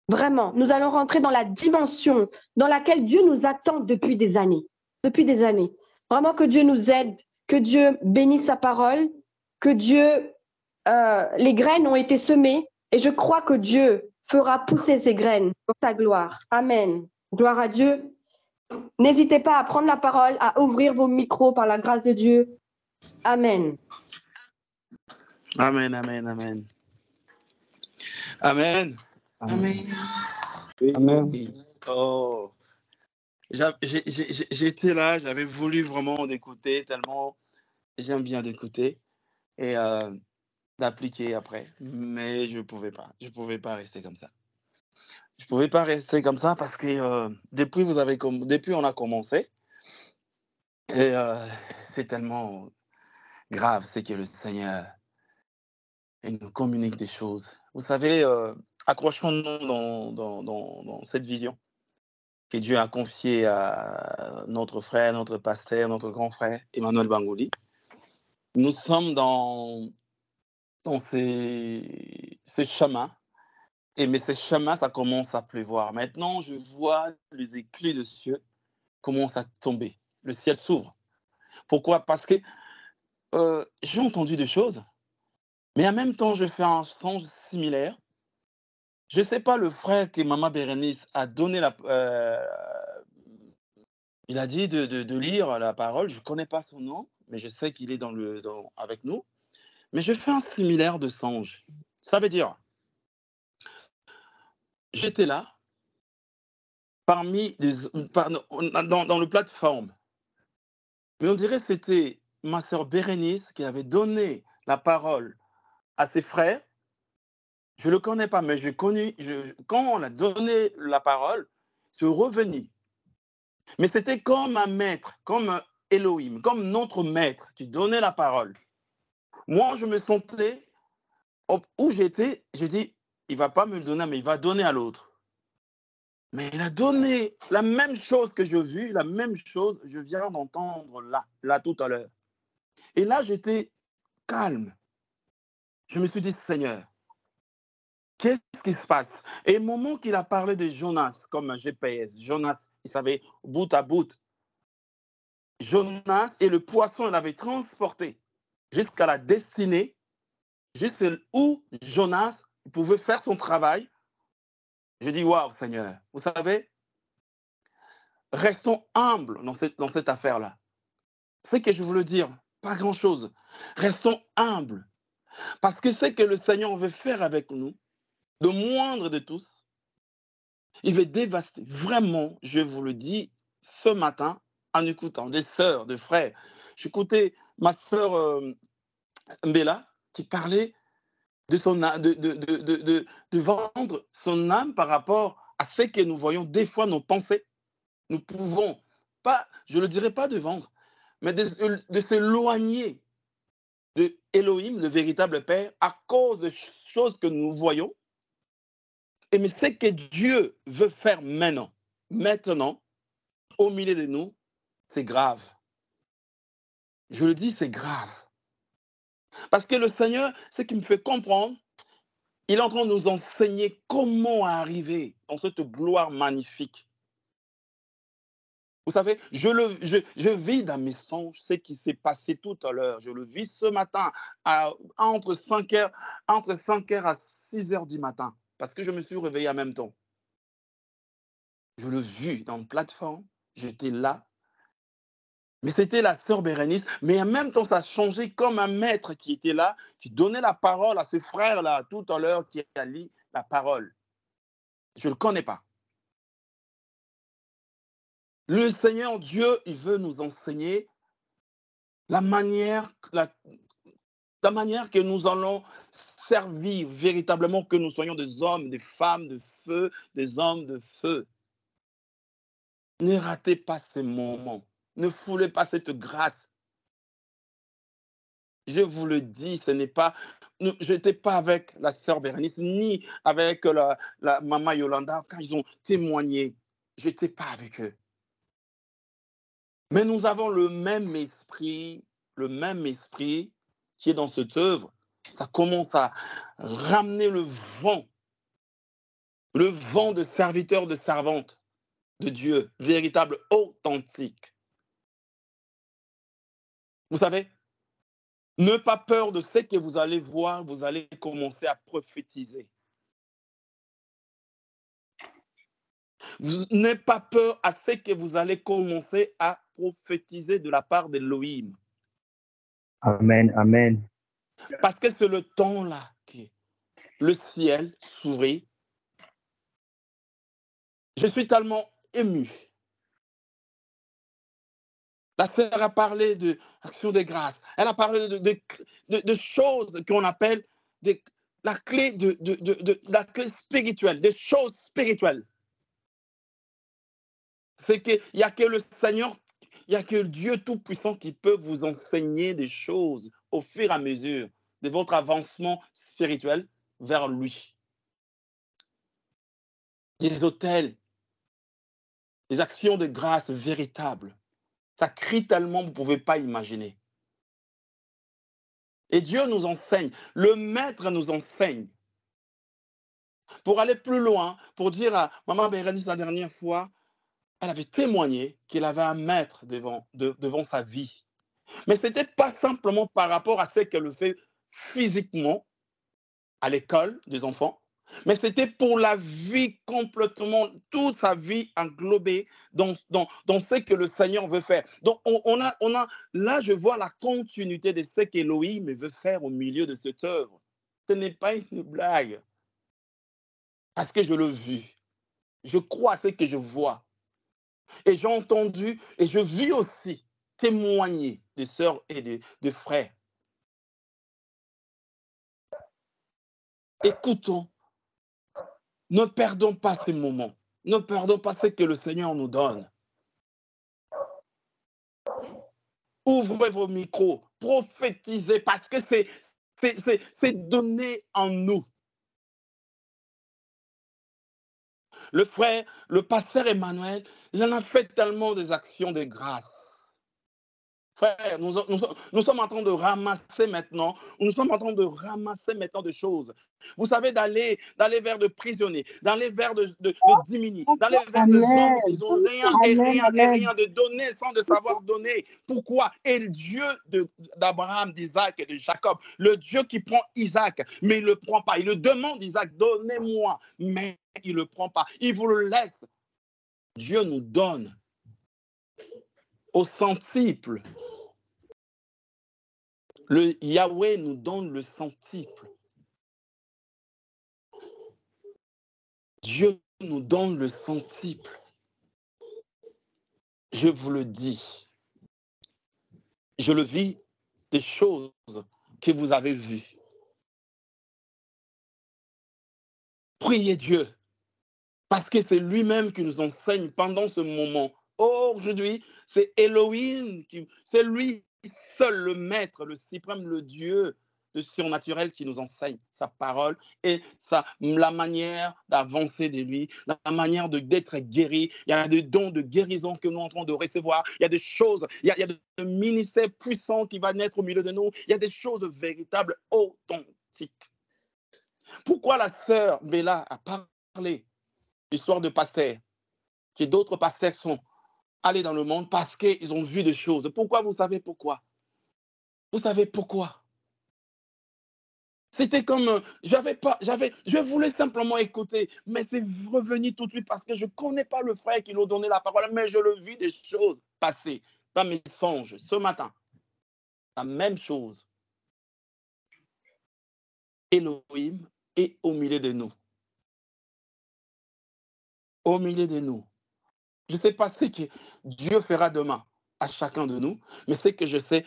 [SPEAKER 2] Vraiment, nous allons rentrer dans la dimension dans laquelle Dieu nous attend depuis des années. Depuis des années. Vraiment que Dieu nous aide, que Dieu bénisse sa parole, que Dieu, les graines ont été semées et je crois que Dieu fera pousser ces graines pour ta gloire. Amen. Gloire à Dieu. N'hésitez pas à prendre la parole, à ouvrir vos micros par la grâce de Dieu. Amen.
[SPEAKER 4] Amen, amen, amen. Amen.
[SPEAKER 1] Amen.
[SPEAKER 4] Oui.
[SPEAKER 1] Amen.
[SPEAKER 4] Oh. J'étais là, j'avais voulu vraiment d'écouter, tellement j'aime bien d'écouter et d'appliquer après. Mais je ne pouvais pas. Je ne pouvais pas rester comme ça. Je ne pouvais pas rester comme ça parce que depuis on a commencé, et c'est tellement grave, c'est que le Seigneur il nous communique des choses. Vous savez, accrochons-nous dans cette vision que Dieu a confiée à notre frère, notre pasteur, notre grand frère, Emmanuel Bangouli. Nous sommes dans ce chemin, mais ce chemin, ça commence à pleuvoir. Maintenant, je vois les éclats de cieux commencent à tomber. Le ciel s'ouvre. Pourquoi? Parce que j'ai entendu des choses, mais en même temps, je fais un songe similaire. Je ne sais pas le frère que Maman Bérénice a donné il a dit de lire la parole. Je ne connais pas son nom, mais je sais qu'il est avec nous. Mais je fais un similaire de songe. Ça veut dire, j'étais là, dans le plateforme. Mais on dirait que c'était ma sœur Bérénice qui avait donné la parole à ses frères. Je ne le connais pas, mais quand on a donné la parole, c'est revenu. Mais c'était comme un maître, comme un Elohim, comme notre maître qui donnait la parole. Moi, je me sentais où j'étais, je dis, il ne va pas me le donner, mais il va donner à l'autre. Mais il a donné la même chose que je vis, la même chose, je viens d'entendre là tout à l'heure. Et là, j'étais calme. Je me suis dit, Seigneur, qu'est-ce qui se passe? Et au moment qu'il a parlé de Jonas comme un GPS, Jonas, il savait bout à bout. Jonas et le poisson l'avaient transporté jusqu'à la destinée, juste où Jonas pouvait faire son travail. Je dis, waouh, Seigneur, vous savez, restons humbles dans cette affaire-là. C'est que je veux dire, pas grand-chose. Restons humbles. Parce que c'est que le Seigneur veut faire avec nous, le moindre de tous, il veut dévaster. Vraiment, je vous le dis, ce matin, en écoutant des sœurs, des frères, j'écoutais ma sœur Mbella qui parlait de vendre son âme par rapport à ce que nous voyons des fois nos pensées. Nous pouvons pas, je ne le dirais pas de vendre, mais de s'éloigner de Elohim, le véritable Père, à cause de choses que nous voyons. Et mais ce que Dieu veut faire maintenant, au milieu de nous, c'est grave. Je le dis, c'est grave. Parce que le Seigneur, ce qui me fait comprendre, il est en train de nous enseigner comment arriver dans cette gloire magnifique. Vous savez, je vis dans mes songes ce qui s'est passé tout à l'heure. Je le vis ce matin entre 5h à 6h du matin. Parce que je me suis réveillé en même temps. Je l'ai vu dans une plateforme. J'étais là. Mais c'était la sœur Bérénice. Mais en même temps, ça a changé comme un maître qui était là, qui donnait la parole à ses frères-là tout à l'heure, qui a lu la parole. Je ne le connais pas. Le Seigneur Dieu, il veut nous enseigner la manière que nous allons servir véritablement, que nous soyons des hommes, des femmes de feu, des hommes de feu. Ne ratez pas ces moments. Ne foulez pas cette grâce. Je vous le dis, ce n'est pas... Je n'étais pas avec la sœur Bérénice, ni avec la maman Yolanda quand ils ont témoigné. je n'étais pas avec eux. Mais nous avons le même esprit qui est dans cette œuvre. Ça commence à ramener le vent de serviteurs, de servantes de Dieu, véritable, authentique. Vous savez, n'ayez pas peur de ce que vous allez voir, vous allez commencer à prophétiser. Vous n'ayez pas peur à ce que vous allez commencer à prophétiser de la part d'Élohim.
[SPEAKER 3] Amen, amen.
[SPEAKER 4] Parce que c'est le temps-là que le ciel s'ouvrit. Je suis tellement ému. La sœur a parlé de l'action des grâces. Elle a parlé de choses qu'on appelle la clé la clé spirituelle, des choses spirituelles. C'est qu'il n'y a que le Seigneur, il n'y a que Dieu Tout-Puissant qui peut vous enseigner des choses au fur et à mesure de votre avancement spirituel vers lui. Des autels, des actions de grâce véritables. Ça crie tellement, vous ne pouvez pas imaginer. Et Dieu nous enseigne, le Maître nous enseigne. Pour aller plus loin, pour dire à Maman Bérénice la dernière fois, elle avait témoigné qu'il avait un maître devant sa vie. Mais ce n'était pas simplement par rapport à ce qu'elle fait physiquement à l'école des enfants, mais c'était pour la vie complètement, toute sa vie englobée dans ce que le Seigneur veut faire. Donc, là, je vois la continuité de ce qu'Élohim veut faire au milieu de cette œuvre. Ce n'est pas une blague, parce que je l'ai vu. Je crois à ce que je vois. Et j'ai entendu, et je vis aussi témoigner des sœurs et des frères. Écoutons. Ne perdons pas ces moments. Ne perdons pas ce que le Seigneur nous donne. Ouvrez vos micros, prophétisez parce que c'est donné en nous. Le frère, le pasteur Emmanuel, il en a fait tellement des actions de grâce. Frère, nous sommes en train de ramasser maintenant, des choses. Vous savez, d'aller vers de prisonniers, d'aller vers de diminuer, d'aller vers des hommes qui n'ont rien et rien de donner sans de savoir donner. Pourquoi? Et le Dieu d'Abraham, d'Isaac et de Jacob, le Dieu qui prend Isaac, mais il ne le prend pas. Il le demande, Isaac, donnez-moi, mais il ne le prend pas. Il vous le laisse. Dieu nous donne au centuple. Le Yahweh nous donne le centuple. Dieu nous donne le centuple. Je vous le dis. Je le vis des choses que vous avez vues. Priez Dieu, parce que c'est lui-même qui nous enseigne pendant ce moment. Aujourd'hui, c'est Elohim, c'est lui seul le maître, le suprême, le Dieu, le surnaturel qui nous enseigne sa parole et la manière d'avancer de lui, la manière d'être guéri. Il y a des dons de guérison que nous sommes en train de recevoir. Il y a des choses, il y a des ministères puissants qui vont naître au milieu de nous. Il y a des choses véritables, authentiques. Pourquoi la sœur Bella a parlé d'histoire de pasteurs, que d'autres pasteurs sont allés dans le monde parce qu'ils ont vu des choses. Pourquoi? Vous savez pourquoi? Vous savez pourquoi? C'était comme, je voulais simplement écouter, mais c'est revenu tout de suite parce que je ne connais pas le frère qui nous donnait la parole, mais je le vis des choses passer dans mes songes ce matin. La même chose. Elohim est au milieu de nous. Au milieu de nous. Je ne sais pas ce que Dieu fera demain à chacun de nous, mais ce que je sais,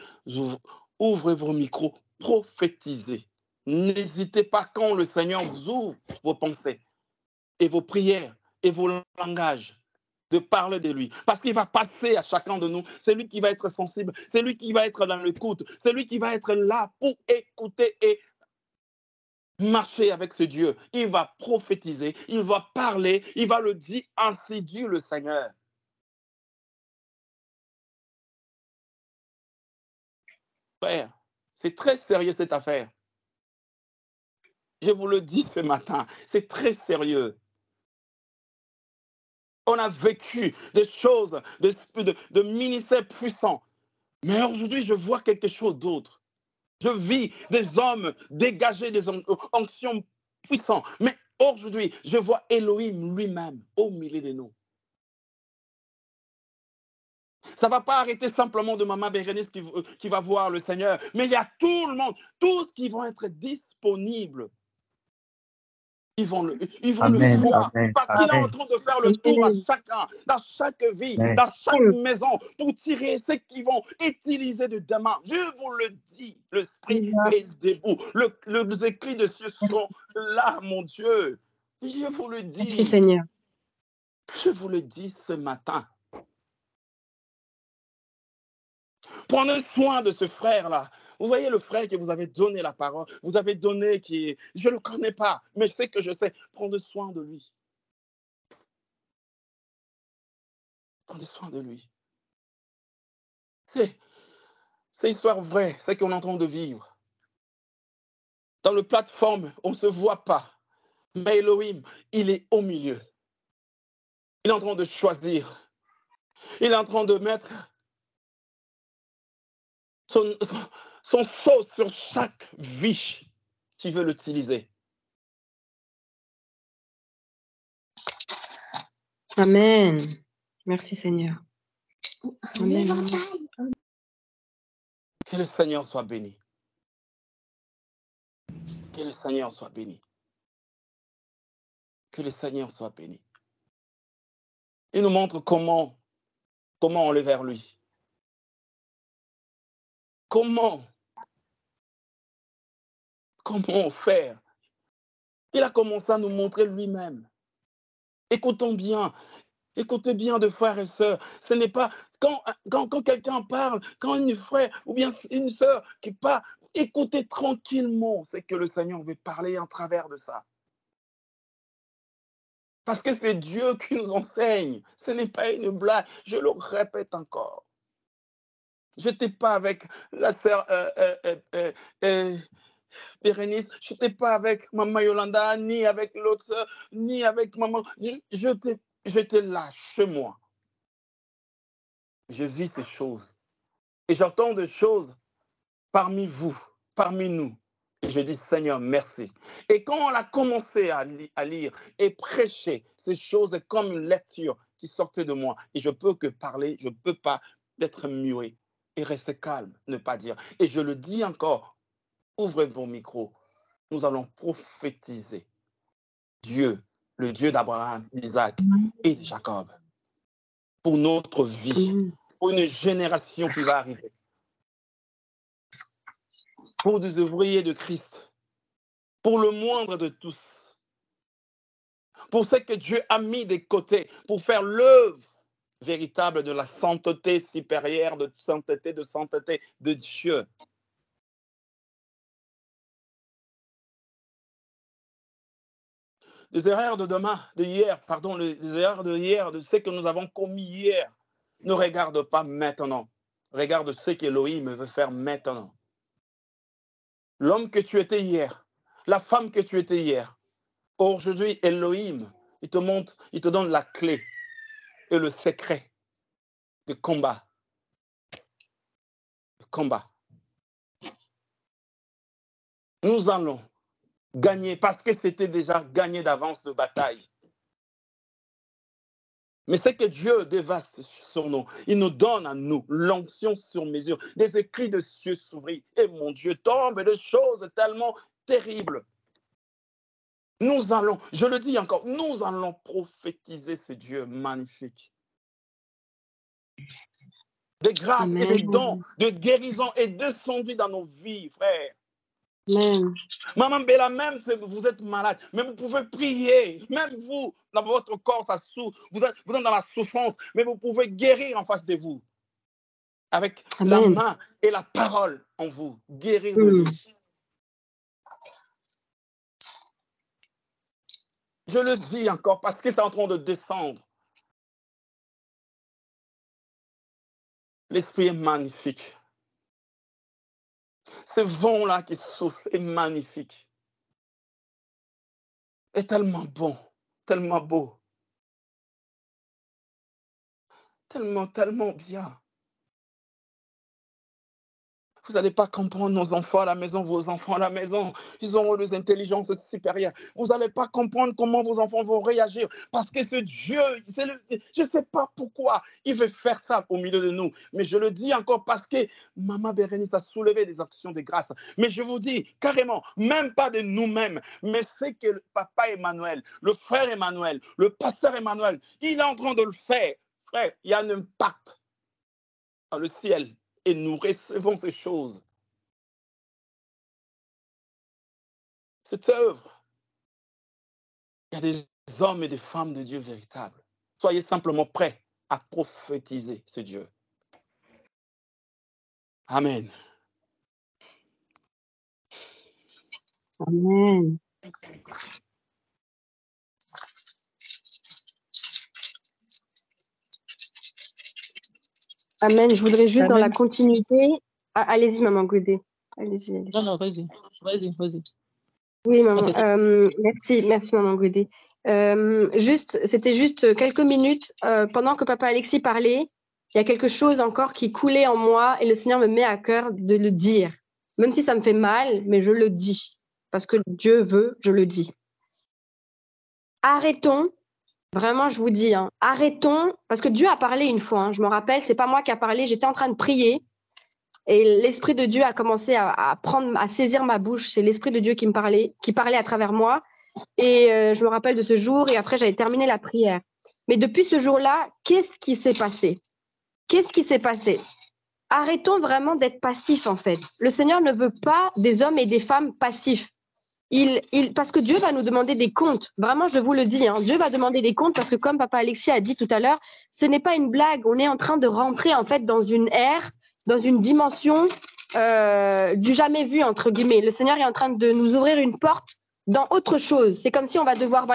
[SPEAKER 4] ouvrez vos micros, prophétisez. N'hésitez pas quand le Seigneur vous ouvre vos pensées et vos prières et vos langages de parler de lui. Parce qu'il va passer à chacun de nous. C'est lui qui va être sensible. C'est lui qui va être dans l'écoute. C'est lui qui va être là pour écouter et marcher avec ce Dieu. Il va prophétiser, il va parler, il va le dire, ainsi dit le Seigneur. Frère, c'est très sérieux cette affaire. Je vous le dis ce matin, c'est très sérieux. On a vécu des choses, de ministères puissants. Mais aujourd'hui, je vois quelque chose d'autre. Je vis des hommes dégagés des onctions puissantes. Mais aujourd'hui, je vois Elohim lui-même au milieu de nous. Ça ne va pas arrêter simplement de Maman Bérénice qui va voir le Seigneur, mais il y a tout le monde, tous qui vont être disponibles. Ils vont le
[SPEAKER 3] Amen,
[SPEAKER 4] voir
[SPEAKER 3] amen,
[SPEAKER 4] parce qu'il est en
[SPEAKER 3] amen,
[SPEAKER 4] train de faire le tour à chacun, dans chaque vie,
[SPEAKER 3] amen.
[SPEAKER 4] dans chaque maison, pour tirer ceux qui vont utiliser de demain. Je vous le dis, l'esprit est debout. Les écrits de Dieu sont là, mon Dieu. Je vous le dis.
[SPEAKER 2] Merci Seigneur.
[SPEAKER 4] Je vous le dis ce matin. Prenez soin de ce frère-là. Vous voyez le frère que vous avez donné la parole, vous avez donné qui, je ne le connais pas, mais je sais que je sais. Prenez soin de lui. Prenez soin de lui. C'est histoire vraie, c'est qu'on est en train de vivre. Dans le plateforme, on ne se voit pas. Mais Elohim, il est au milieu. Il est en train de choisir. Il est en train de mettre son sceau sur chaque vie qui veut l'utiliser.
[SPEAKER 2] Amen. Merci Seigneur. Amen.
[SPEAKER 4] Que le Seigneur soit béni. Que le Seigneur soit béni. Que le Seigneur soit béni. Il nous montre comment aller vers lui. Comment faire. Il a commencé à nous montrer lui-même. Écoutons bien. Écoutez bien de frères et sœurs. Ce n'est pas quand quelqu'un parle, quand une frère ou bien une sœur qui parle, écoutez tranquillement ce que le Seigneur veut parler en travers de ça. Parce que c'est Dieu qui nous enseigne. Ce n'est pas une blague. Je le répète encore. Je n'étais pas avec la sœur Bérénice, je n'étais pas avec Maman Yolanda, ni avec l'autre sœur, ni avec Maman. J'étais là, chez moi. Je vis ces choses. Et j'entends des choses parmi vous, parmi nous. Et je dis, Seigneur, merci. Et quand on a commencé à lire et prêcher ces choses comme une lecture qui sortait de moi, et je peux que parler, je ne peux pas être muet et rester calme, ne pas dire. Et je le dis encore, ouvrez vos micros. Nous allons prophétiser Dieu, le Dieu d'Abraham, d'Isaac et de Jacob, pour notre vie, pour une génération qui va arriver, pour des ouvriers de Christ, pour le moindre de tous, pour ce que Dieu a mis de côté, pour faire l'œuvre véritable de la sainteté supérieure, de sainteté de Dieu. Les erreurs de demain, de hier, pardon, les erreurs de hier, de ce que nous avons commis hier, ne regarde pas maintenant. Regarde ce qu'Elohim veut faire maintenant. L'homme que tu étais hier, la femme que tu étais hier, aujourd'hui, Elohim, il te montre, il te donne la clé et le secret de combat. Nous allons gagner parce que c'était déjà gagné d'avance de bataille. Mais c'est que Dieu dévaste sur nous. Il nous donne à nous l'onction sur mesure. Des écrits de cieux s'ouvrir. Et mon Dieu, tombe des choses tellement terribles. Nous allons, je le dis encore, nous allons prophétiser ce Dieu magnifique. Des grâces et des dons de guérison est descendu dans nos vies, frères.
[SPEAKER 2] Amen.
[SPEAKER 4] Maman Bella, même si vous êtes malade, mais vous pouvez prier. Même vous, dans votre corps, ça souffre. Vous êtes dans la souffrance, mais vous pouvez guérir en face de vous. Avec la main et la parole en vous. Guérir de vie. Je le dis encore parce que c'est en train de descendre. L'esprit est magnifique. Ce vent-là qui souffle est magnifique. Est tellement bon, tellement beau, tellement, tellement bien. Vous n'allez pas comprendre nos enfants à la maison, vos enfants à la maison. Ils auront des intelligences supérieures. Vous n'allez pas comprendre comment vos enfants vont réagir. Parce que ce Dieu, je ne sais pas pourquoi il veut faire ça au milieu de nous. Mais je le dis encore parce que Maman Bérénice a soulevé des actions de grâce. Mais je vous dis carrément, même pas de nous-mêmes, mais c'est que le papa Emmanuel, le frère Emmanuel, le pasteur Emmanuel, il est en train de le faire. Frère, il y a un impact dans le ciel. Et nous recevons ces choses. Cette œuvre, il y a des hommes et des femmes de Dieu véritables. Soyez simplement prêts à prophétiser ce Dieu. Amen.
[SPEAKER 2] Amen. Amen. Je voudrais juste dans la continuité. Ah, allez-y, maman Goudé. Allez-y.
[SPEAKER 5] Non, vas-y.
[SPEAKER 2] Oui, maman. Merci, maman Goudé. C'était juste quelques minutes pendant que papa Alexis parlait. Il y a quelque chose encore qui coulait en moi et le Seigneur me met à cœur de le dire. Même si ça me fait mal, mais je le dis. Parce que Dieu veut, je le dis. Arrêtons. Vraiment, je vous dis, arrêtons, parce que Dieu a parlé une fois, je me rappelle, c'est pas moi qui a parlé, j'étais en train de prier et l'Esprit de Dieu a commencé à saisir ma bouche, c'est l'Esprit de Dieu qui parlait à travers moi et je me rappelle de ce jour et après j'avais terminé la prière. Mais depuis ce jour-là, qu'est-ce qui s'est passé? Qu'est-ce qui s'est passé? Arrêtons vraiment d'être passifs en fait. Le Seigneur ne veut pas des hommes et des femmes passifs. Parce que Dieu va nous demander des comptes. Vraiment, je vous le dis, Dieu va demander des comptes parce que comme papa Alexis a dit tout à l'heure, ce n'est pas une blague. On est en train de rentrer en fait dans une ère, dans une dimension du jamais vu entre guillemets. Le Seigneur est en train de nous ouvrir une porte dans autre chose. C'est comme si on va devoir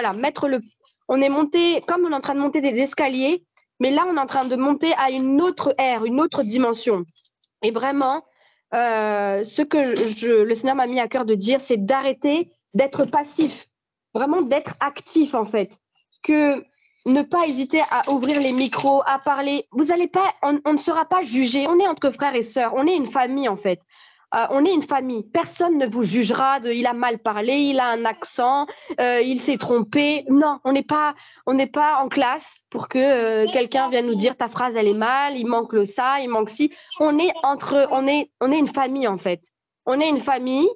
[SPEAKER 2] on est monté, comme on est en train de monter des escaliers, mais là on est en train de monter à une autre ère, une autre dimension. Et vraiment. Ce que le Seigneur m'a mis à cœur de dire, c'est d'arrêter d'être passif, vraiment d'être actif en fait, que ne pas hésiter à ouvrir les micros, à parler. Vous allez pas, on ne sera pas jugé. On est entre frères et sœurs, on est une famille en fait. On est une famille. Personne ne vous jugera de il a mal parlé, il a un accent, il s'est trompé. Non, on n'est pas en classe pour que quelqu'un vienne nous dire ta phrase elle est mal, il manque le ça, il manque ci. On est une famille en fait. On est une famille.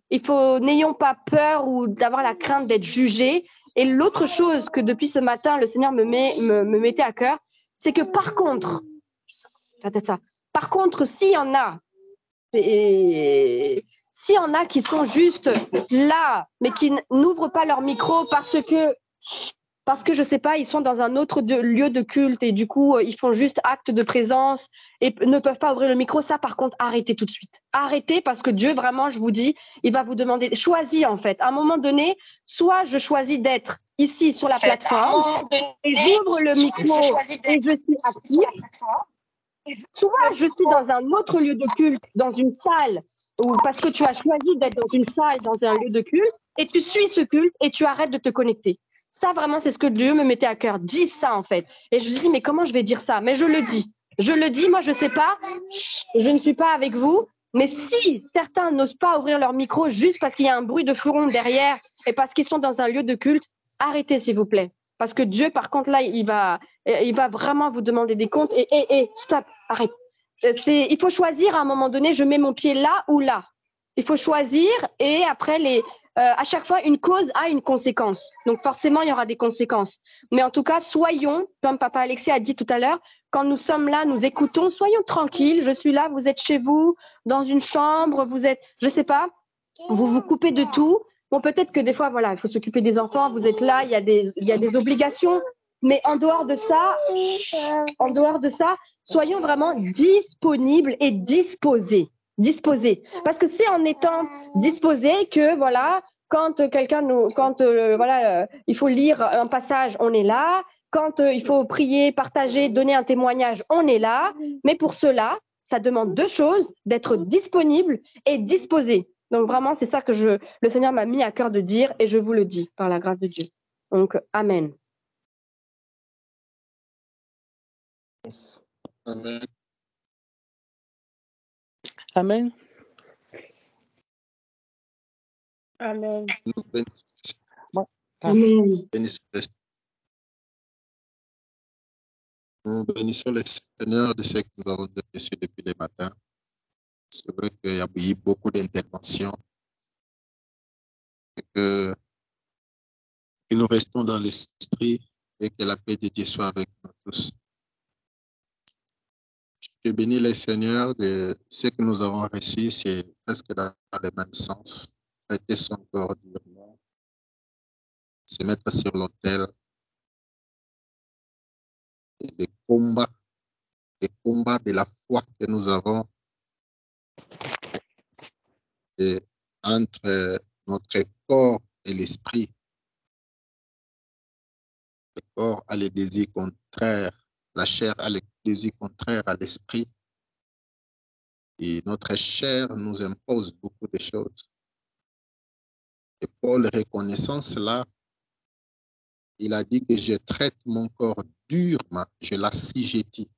[SPEAKER 2] N'ayons pas peur ou d'avoir la crainte d'être jugé. Et l'autre chose que depuis ce matin le Seigneur me mettait à cœur, c'est que par contre, s'il y en a qui sont juste là, mais qui n'ouvrent pas leur micro parce que je sais pas, ils sont dans un autre lieu de culte et du coup, ils font juste acte de présence et ne peuvent pas ouvrir le micro. Ça, par contre, arrêtez tout de suite. Arrêtez parce que Dieu, vraiment, je vous dis, il va vous demander, choisis en fait. À un moment donné, soit je choisis d'être ici sur la plateforme et j'ouvre le micro et je suis active. Soit je suis dans un autre lieu de culte, dans une salle, ou parce que tu as choisi d'être dans une salle, dans un lieu de culte, et tu suis ce culte et tu arrêtes de te connecter. Ça, vraiment, c'est ce que Dieu me mettait à cœur. Dis ça, en fait. Et je me dis, mais comment je vais dire ça? Mais je le dis. Je le dis, moi, je ne sais pas. Je ne suis pas avec vous. Mais si certains n'osent pas ouvrir leur micro juste parce qu'il y a un bruit de fleuron derrière et parce qu'ils sont dans un lieu de culte, arrêtez, s'il vous plaît. Parce que Dieu, par contre, là, il va vraiment vous demander des comptes. Et stop, arrête. Il faut choisir à un moment donné, je mets mon pied là ou là. Il faut choisir et après, à chaque fois, une cause a une conséquence. Donc forcément, il y aura des conséquences. Mais en tout cas, soyons, comme papa Alexis a dit tout à l'heure, quand nous sommes là, nous écoutons, soyons tranquilles. Je suis là, vous êtes chez vous, dans une chambre, vous êtes, je ne sais pas, vous vous coupez de tout. Bon, peut-être que des fois, voilà, il faut s'occuper des enfants, vous êtes là, il y a des obligations. Mais en dehors de ça, soyons vraiment disponibles et disposés. Parce que c'est en étant disposés que, voilà, Quand il faut lire un passage, on est là. Quand il faut prier, partager, donner un témoignage, on est là. Mais pour cela, ça demande deux choses, d'être disponible et disposé. Donc vraiment, c'est ça que le Seigneur m'a mis à cœur de dire et je vous le dis par la grâce de Dieu. Donc, Amen.
[SPEAKER 5] Amen.
[SPEAKER 4] Amen.
[SPEAKER 2] Amen.
[SPEAKER 5] Nous bénissons,
[SPEAKER 2] Amen.
[SPEAKER 5] nous bénissons le Seigneur de ce que nous avons reçu depuis le matin. C'est vrai qu'il y a eu beaucoup d'interventions et que nous restons dans l'esprit et que la paix de Dieu soit avec nous tous. Je bénis le Seigneur de ce que nous avons reçu, c'est presque dans le même sens. Traiter son corps durement, se mettre sur l'autel, et les combats de la foi que nous avons et entre notre corps et l'esprit. Le corps a les désirs contraires, la chair a les désirs contraires à l'esprit. Et notre chair nous impose beaucoup de choses. Et Paul, reconnaissant cela, il a dit que je traite mon corps durement, je l'assujettis.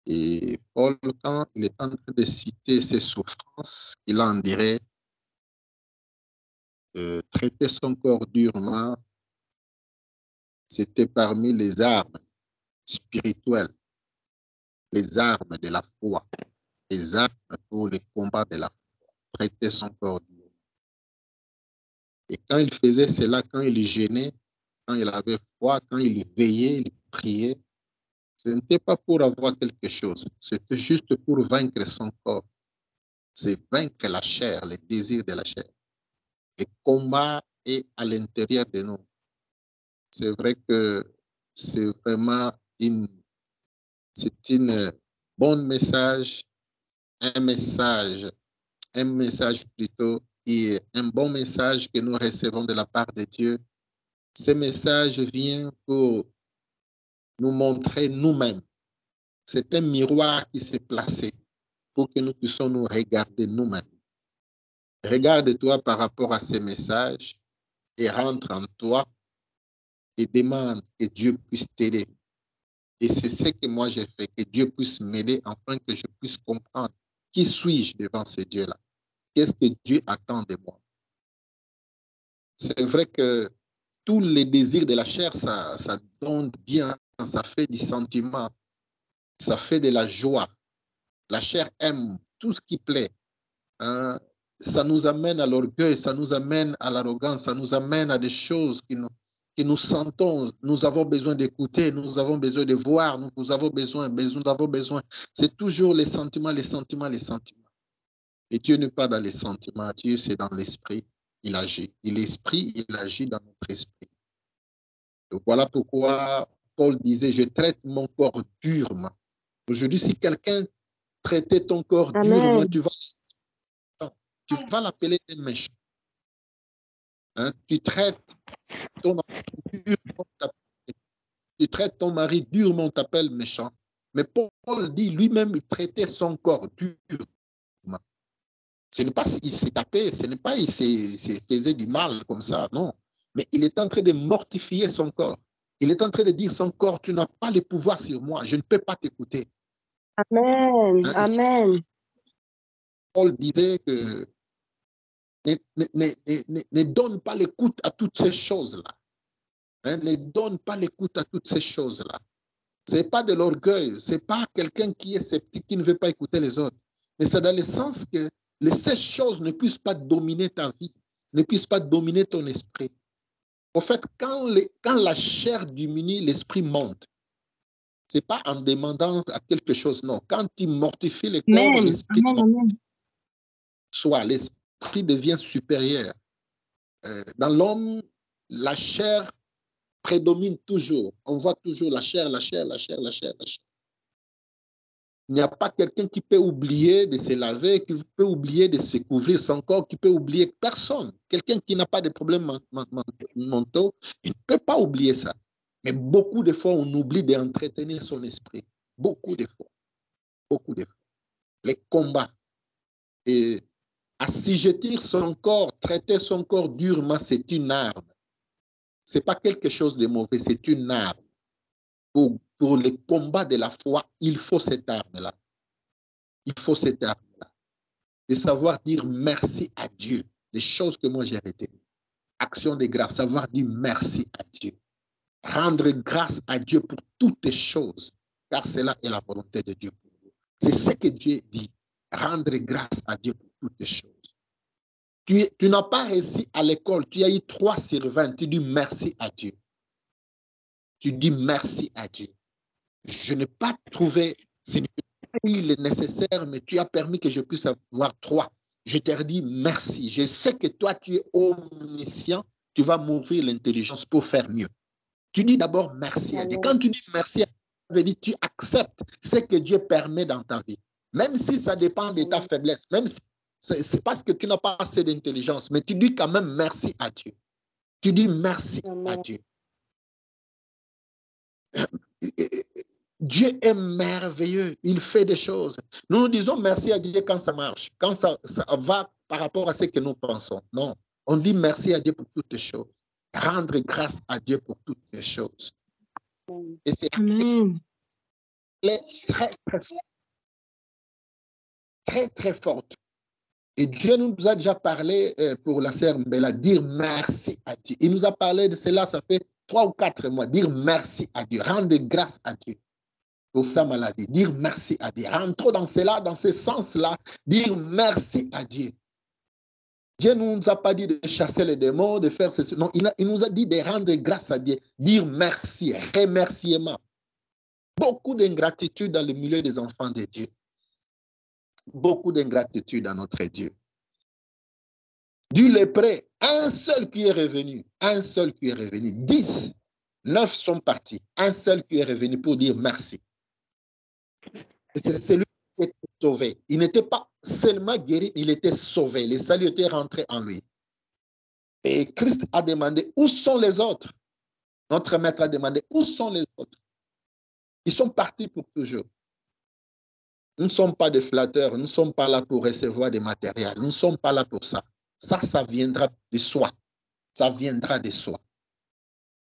[SPEAKER 5] Et Paul, quand il est en train de citer ses souffrances, il en dirait traiter son corps durement, c'était parmi les armes spirituelles, les armes de la foi, les armes pour les combats de la foi, traiter son corps durement. Et quand il faisait cela, quand il gênait, quand il avait foi, quand il veillait, il priait, ce n'était pas pour avoir quelque chose, c'était juste pour vaincre son corps. C'est vaincre la chair, les désirs de la chair. Le combat est à l'intérieur de nous. C'est vrai que c'est vraiment une bonne message, un message plutôt qui est un bon message que nous recevons de la part de Dieu. Ce message vient pour nous montrer nous-mêmes. C'est un miroir qui s'est placé pour que nous puissions nous regarder nous-mêmes. Regarde-toi par rapport à ces messages et rentre en toi et demande que Dieu puisse t'aider. Et c'est ce que moi j'ai fait, que Dieu puisse m'aider afin que je puisse comprendre qui suis-je devant ce Dieu-là. Qu'est-ce que Dieu attend de moi? C'est vrai que tous les désirs de la chair, ça donne bien, ça fait du sentiment, ça fait de la joie. La chair aime tout ce qui plaît. Hein? Ça nous amène à l'orgueil, ça nous amène à l'arrogance, ça nous amène à des choses qui nous sentons, nous avons besoin d'écouter, nous avons besoin de voir, nous avons besoin. C'est toujours les sentiments. Et Dieu n'est pas dans les sentiments, Dieu c'est dans l'esprit, il agit. Et l'esprit, il agit dans notre esprit. Donc voilà pourquoi Paul disait, je traite mon corps durement. Aujourd'hui, si quelqu'un traitait ton corps durement, tu vas l'appeler un méchant. Hein? Tu traites ton mari durement, on t'appelle méchant. Mais Paul dit lui-même, il traitait son corps durement. Ce n'est pas qu'il s'est tapé, ce n'est pas qu'il faisait du mal comme ça, non. Mais il est en train de mortifier son corps. Il est en train de dire son corps, tu n'as pas le pouvoir sur moi, je ne peux pas t'écouter.
[SPEAKER 2] Amen, hein? Amen.
[SPEAKER 5] Paul disait que ne donne pas l'écoute à toutes ces choses-là. Hein? Ne donne pas l'écoute à toutes ces choses-là. Ce n'est pas de l'orgueil, ce n'est pas quelqu'un qui est sceptique, qui ne veut pas écouter les autres. Mais c'est dans le sens que ces choses ne puissent pas dominer ta vie, ne puissent pas dominer ton esprit. En fait, quand la chair diminue, l'esprit monte. Ce n'est pas en demandant à quelque chose, non. Quand tu mortifies le corps, l'esprit monte. Soit l'esprit devient supérieur. Dans l'homme, la chair prédomine toujours. On voit toujours la chair. Il n'y a pas quelqu'un qui peut oublier de se laver, qui peut oublier de se couvrir son corps, qui peut oublier personne. Quelqu'un qui n'a pas de problèmes mentaux, il ne peut pas oublier ça. Mais beaucoup de fois, on oublie d'entretenir son esprit. Beaucoup de fois. Beaucoup de fois. Les combats. Et assujettir son corps, traiter son corps durement, c'est une arme. Ce n'est pas quelque chose de mauvais, c'est une arme. Pour les combats de la foi, il faut cette arme-là. Il faut cette arme-là. De savoir dire merci à Dieu. Des choses que moi j'ai retenues. Action de grâce, savoir dire merci à Dieu. Rendre grâce à Dieu pour toutes les choses, car cela est la volonté de Dieu pour vous. C'est ce que Dieu dit. Rendre grâce à Dieu pour toutes les choses. Tu n'as pas réussi à l'école, tu as eu 3 sur 20, tu dis merci à Dieu. Tu dis merci à Dieu. Je n'ai pas trouvé, ce n'est pas le nécessaire, mais tu as permis que je puisse avoir 3. Je te dis merci. Je sais que toi, tu es omniscient, tu vas m'ouvrir l'intelligence pour faire mieux. Tu dis d'abord merci à Dieu. Quand tu dis merci à Dieu, ça veut dire que tu acceptes ce que Dieu permet dans ta vie. Même si ça dépend de ta faiblesse, même si c'est parce que tu n'as pas assez d'intelligence, mais tu dis quand même merci à Dieu. Tu dis merci à Dieu. Dieu est merveilleux, il fait des choses. Nous nous disons merci à Dieu quand ça marche, quand ça va par rapport à ce que nous pensons. Non, on dit merci à Dieu pour toutes les choses. Rendre grâce à Dieu pour toutes les choses. Et c'est très, très forte. Et Dieu nous a déjà parlé pour la sœur Mbella, dire merci à Dieu. Il nous a parlé de cela, ça fait 3 ou 4 mois, dire merci à Dieu, rendre grâce à Dieu pour sa maladie, dire merci à Dieu. Rentrons dans cela, dans ce sens-là, dire merci à Dieu. Dieu ne nous a pas dit de chasser les démons, de faire ceci. Non, il nous a dit de rendre grâce à Dieu, dire merci, remerciement. Beaucoup d'ingratitude dans le milieu des enfants de Dieu. Beaucoup d'ingratitude à notre Dieu. Du lépré, un seul qui est revenu, 10, 9 sont partis, un seul qui est revenu pour dire merci. C'est celui qui était sauvé. Il n'était pas seulement guéri, il était sauvé. Le salut était rentré en lui. Et Christ a demandé, où sont les autres? Notre maître a demandé, où sont les autres? Ils sont partis pour toujours. Nous ne sommes pas des flatteurs, nous ne sommes pas là pour recevoir des matériels, nous ne sommes pas là pour ça. Ça viendra de soi. Ça viendra de soi.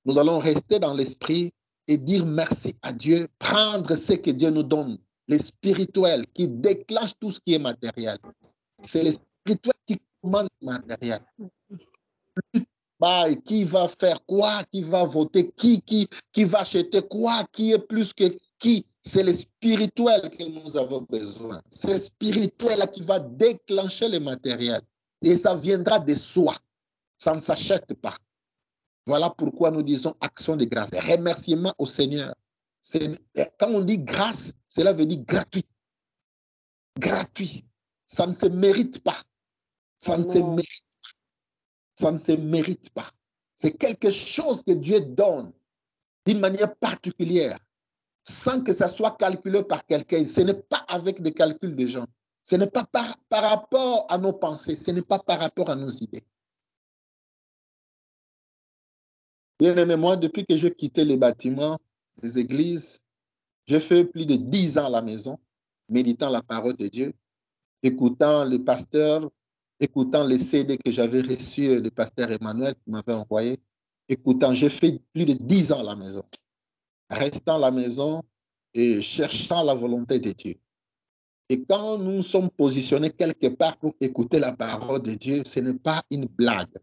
[SPEAKER 5] Nous allons rester dans l'esprit et dire merci à Dieu, prendre ce que Dieu nous donne, le spirituel qui déclenche tout ce qui est matériel. C'est le spirituel qui commande le matériel. Qui va faire quoi? Qui va voter? Qui va acheter quoi? Qui est plus que qui? C'est le spirituel que nous avons besoin. C'est spirituel qui va déclencher le matériel. Et ça viendra de soi. Ça ne s'achète pas. Voilà pourquoi nous disons action de grâce. Remerciement au Seigneur. Quand on dit grâce, cela veut dire gratuit. Gratuit. Ça ne se mérite pas. Ça ne se mérite pas. Ça ne se mérite pas. C'est quelque chose que Dieu donne d'une manière particulière, sans que ça soit calculé par quelqu'un. Ce n'est pas avec des calculs de gens. Ce n'est pas par rapport à nos pensées. Ce n'est pas par rapport à nos idées. Bien aimé, moi, depuis que j'ai quitté les bâtiments, les églises, j'ai fait plus de 10 ans à la maison, méditant la parole de Dieu, écoutant les pasteurs, écoutant les CD que j'avais reçus du pasteur Emmanuel qui m'avait envoyé, écoutant, j'ai fait plus de 10 ans à la maison, restant à la maison et cherchant la volonté de Dieu. Et quand nous sommes positionnés quelque part pour écouter la parole de Dieu, ce n'est pas une blague.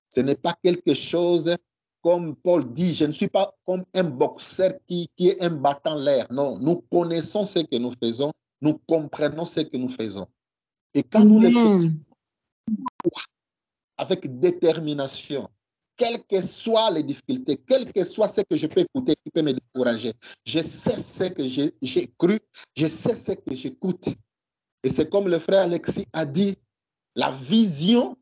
[SPEAKER 5] Ce n'est pas quelque chose, comme Paul dit, je ne suis pas comme un boxeur qui est un battant l'air. Non, nous connaissons ce que nous faisons, nous comprenons ce que nous faisons. Et quand nous le faisons avec détermination, quelles que soient les difficultés, quel que soit ce que je peux écouter qui peut me décourager, je sais ce que j'ai cru, je sais ce que j'écoute. Et c'est comme le frère Alexis a dit, la vision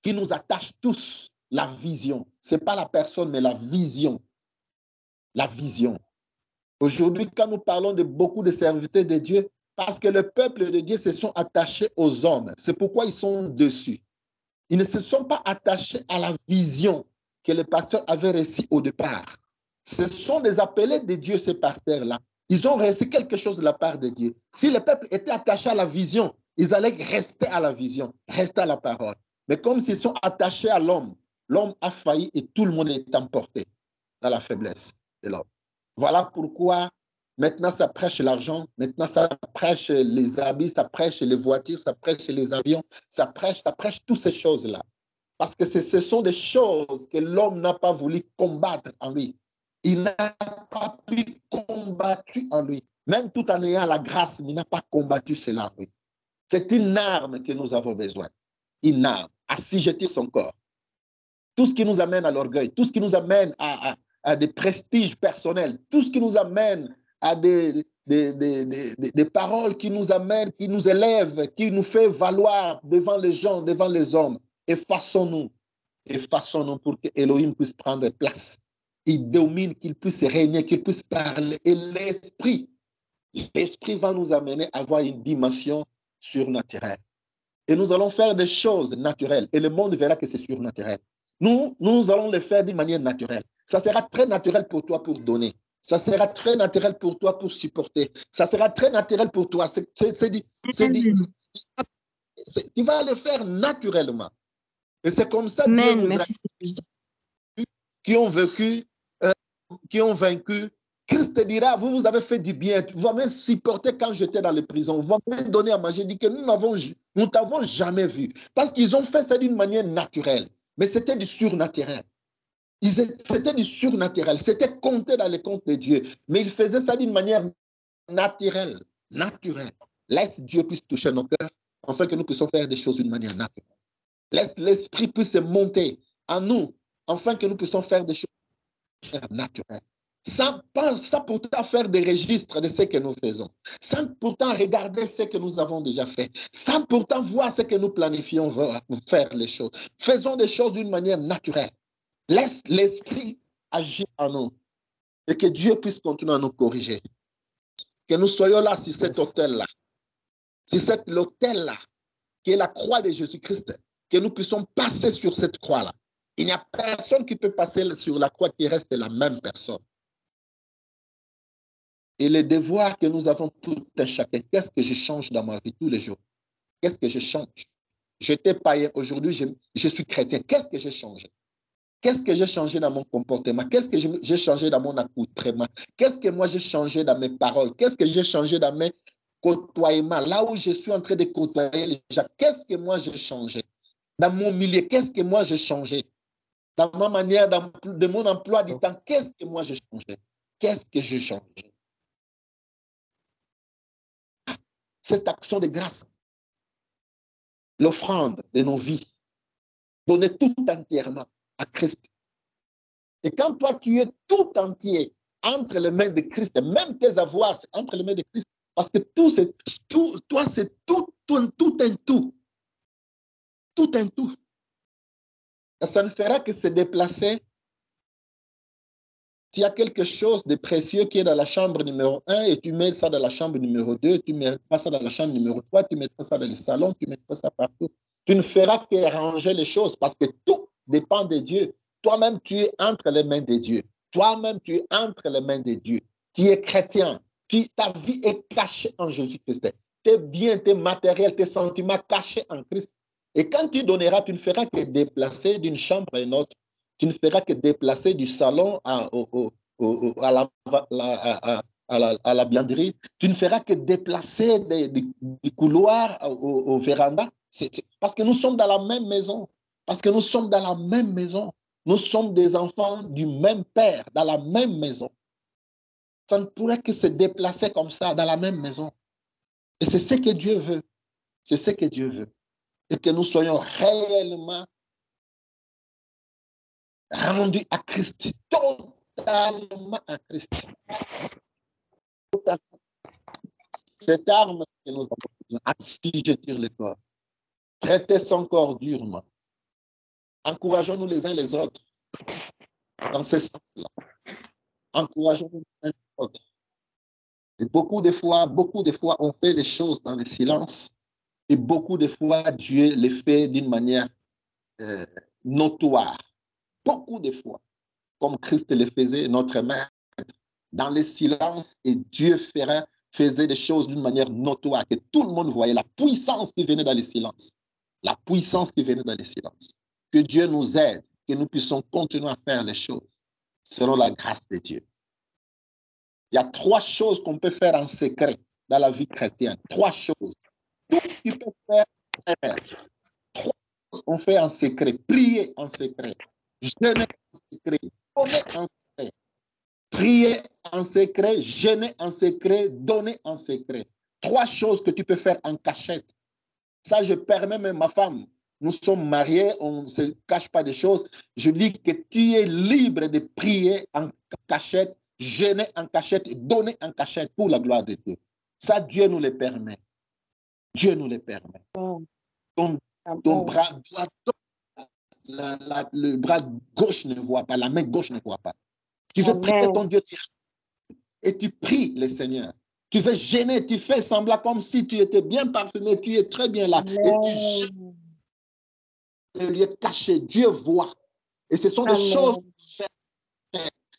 [SPEAKER 5] qui nous attache tous, la vision. Ce n'est pas la personne, mais la vision. La vision. Aujourd'hui, quand nous parlons de beaucoup de serviteurs de Dieu, parce que le peuple de Dieu se sont attachés aux hommes. C'est pourquoi ils sont dessus. Ils ne se sont pas attachés à la vision que le pasteur avait reçue au départ. Ce sont des appelés de Dieu, ces pasteurs-là. Ils ont reçu quelque chose de la part de Dieu. Si le peuple était attaché à la vision, ils allaient rester à la vision, rester à la parole. Mais comme s'ils sont attachés à l'homme, l'homme a failli et tout le monde est emporté dans la faiblesse de l'homme. Voilà pourquoi maintenant ça prêche l'argent, maintenant ça prêche les habits, ça prêche les voitures, ça prêche les avions, ça prêche toutes ces choses-là. Parce que ce sont des choses que l'homme n'a pas voulu combattre en lui. Il n'a pas pu combattre en lui. Même tout en ayant la grâce, il n'a pas combattu cela en lui. C'est une arme que nous avons besoin. Une arme, assujettir son corps. Tout ce qui nous amène à l'orgueil, tout ce qui nous amène à des prestiges personnels, tout ce qui nous amène à des paroles qui nous amènent, qui nous élèvent, qui nous fait valoir devant les gens, devant les hommes. Effaçons-nous pour que Elohim puisse prendre place. Il domine, qu'il puisse régner, qu'il puisse parler. Et l'esprit va nous amener à avoir une dimension surnaturelle. Et nous allons faire des choses naturelles. Et le monde verra que c'est surnaturel. Nous allons le faire d'une manière naturelle. Ça sera très naturel pour toi pour donner. Ça sera très naturel pour toi pour supporter. Ça sera très naturel pour toi. Tu vas le faire naturellement. Et c'est comme ça que Dieu nous a qui ont vaincu. Christ te dira, vous avez fait du bien. Vous m'avez supporté quand j'étais dans les prisons. Vous m'avez donné à manger. Il dit que nous ne t'avons jamais vu. Parce qu'ils ont fait ça d'une manière naturelle. Mais c'était du surnaturel. C'était du surnaturel. C'était compté dans les comptes de Dieu. Mais ils faisaient ça d'une manière naturelle. Naturelle. Laisse Dieu puisse toucher nos cœurs, afin que nous puissions faire des choses d'une manière naturelle. Laisse l'esprit puisse monter en nous, afin que nous puissions faire des choses naturelles. Sans pourtant faire des registres de ce que nous faisons. Sans pourtant regarder ce que nous avons déjà fait. Sans pourtant voir ce que nous planifions faire les choses. Faisons des choses d'une manière naturelle. Laisse l'esprit agir en nous. Et que Dieu puisse continuer à nous corriger. Que nous soyons là sur cet autel-là. Sur cet autel-là, qui est la croix de Jésus-Christ. Que nous puissions passer sur cette croix-là. Il n'y a personne qui peut passer sur la croix qui reste la même personne. Et le devoir que nous avons tout un chacun, qu'est-ce que je change dans ma vie tous les jours? Qu'est-ce que je change? J'étais païen, aujourd'hui je suis chrétien. Qu'est-ce que j'ai changé? Qu'est-ce que j'ai changé dans mon comportement? Qu'est-ce que j'ai changé dans mon accoutrement? Qu'est-ce que moi j'ai changé dans mes paroles? Qu'est-ce que j'ai changé dans mes côtoiements? Là où je suis en train de côtoyer les gens, qu'est-ce que moi j'ai changé? Dans mon milieu, qu'est-ce que moi j'ai changé? Dans ma manière de mon emploi du temps, qu'est-ce que moi j'ai changé? Qu'est-ce que j'ai changé? Cette action de grâce, l'offrande de nos vies, donner tout entièrement à Christ. Et quand toi, tu es tout entier entre les mains de Christ, même tes avoirs, c'est entre les mains de Christ, parce que toi, c'est tout un tout. Tout un tout. Et ça ne fera que se déplacer. S'il y a quelque chose de précieux qui est dans la chambre numéro 1 et tu mets ça dans la chambre numéro 2, tu ne mettras pas ça dans la chambre numéro 3, tu mettras ça dans le salon, tu mettras ça partout. Tu ne feras que ranger les choses parce que tout dépend de Dieu. Toi-même, tu es entre les mains de Dieu. Toi-même, tu es entre les mains de Dieu. Tu es chrétien. Ta vie est cachée en Jésus-Christ. Tes biens, tes matériels, tes sentiments cachés en Christ. Et quand tu donneras, tu ne feras que déplacer d'une chambre à une autre. Tu ne feras que déplacer du salon à la vianderie. Tu ne feras que déplacer du couloir au véranda. Parce que nous sommes dans la même maison. Parce que nous sommes dans la même maison. Nous sommes des enfants du même Père, dans la même maison. Ça ne pourrait que se déplacer comme ça, dans la même maison. Et c'est ce que Dieu veut. C'est ce que Dieu veut. Et que nous soyons réellement rendu à Christ, totalement à Christ. Totalement. Cette arme que nous avons besoin, assujettir le corps, traiter son corps durement. Encourageons-nous les uns les autres dans ce sens-là. Encourageons-nous les uns les autres Et beaucoup de fois, on fait les choses dans le silence. Et beaucoup de fois, Dieu les fait d'une manière notoire. Beaucoup de fois, comme Christ le faisait, notre Maître, dans le silence, et Dieu faisait des choses d'une manière notoire, que tout le monde voyait la puissance qui venait dans le silence. La puissance qui venait dans le silence. Que Dieu nous aide, que nous puissions continuer à faire les choses selon la grâce de Dieu. Il y a 3 choses qu'on peut faire en secret dans la vie chrétienne. 3 choses. Tout ce que tu peux faire, 3 choses on fait en secret. Prier en secret. Jeûner en secret. Donner en secret. Prier en secret, jeûner en secret, donner en secret. 3 choses que tu peux faire en cachette. Ça, je permets même ma femme. Nous sommes mariés, on ne se cache pas des choses. Je dis que tu es libre de prier en cachette, jeûner en cachette, donner en cachette pour la gloire de Dieu. Ça, Dieu nous le permet. Dieu nous le permet. Ton bras droit, le bras gauche ne voit pas, la main gauche ne voit pas. Tu veux prier ton Dieu et tu pries le Seigneur. Tu veux gêner, tu fais semblant comme si tu étais bien parfumé, tu es très bien là. Et tu gênes le lieu caché. Dieu voit. Et ce sont des choses qu'on fait.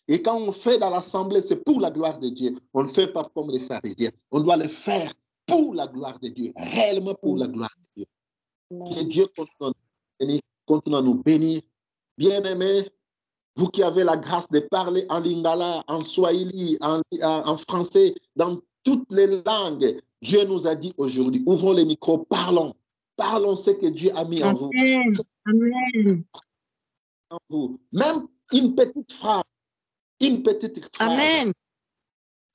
[SPEAKER 5] Et quand on fait dans l'assemblée, c'est pour la gloire de Dieu. On ne fait pas comme les pharisiens. On doit le faire pour la gloire de Dieu, réellement pour la gloire de Dieu. Que Dieu continue à nous bénir. Bien-aimés, vous qui avez la grâce de parler en lingala, en swahili, en français, dans toutes les langues, Dieu nous a dit aujourd'hui, ouvrons les micros, parlons. Parlons ce que Dieu a mis en vous.
[SPEAKER 2] Amen.
[SPEAKER 5] En vous. Même une petite phrase.
[SPEAKER 2] Amen.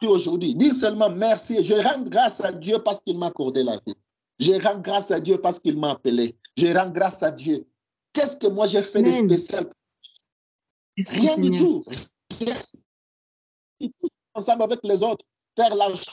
[SPEAKER 5] Aujourd'hui, dis seulement merci. Je rends grâce à Dieu parce qu'il m'a accordé la vie. Je rends grâce à Dieu parce qu'il m'a appelé. Je rends grâce à Dieu. Qu'est-ce que moi j'ai fait de spécial? Rien du tout. Ensemble avec les autres, faire l'argent.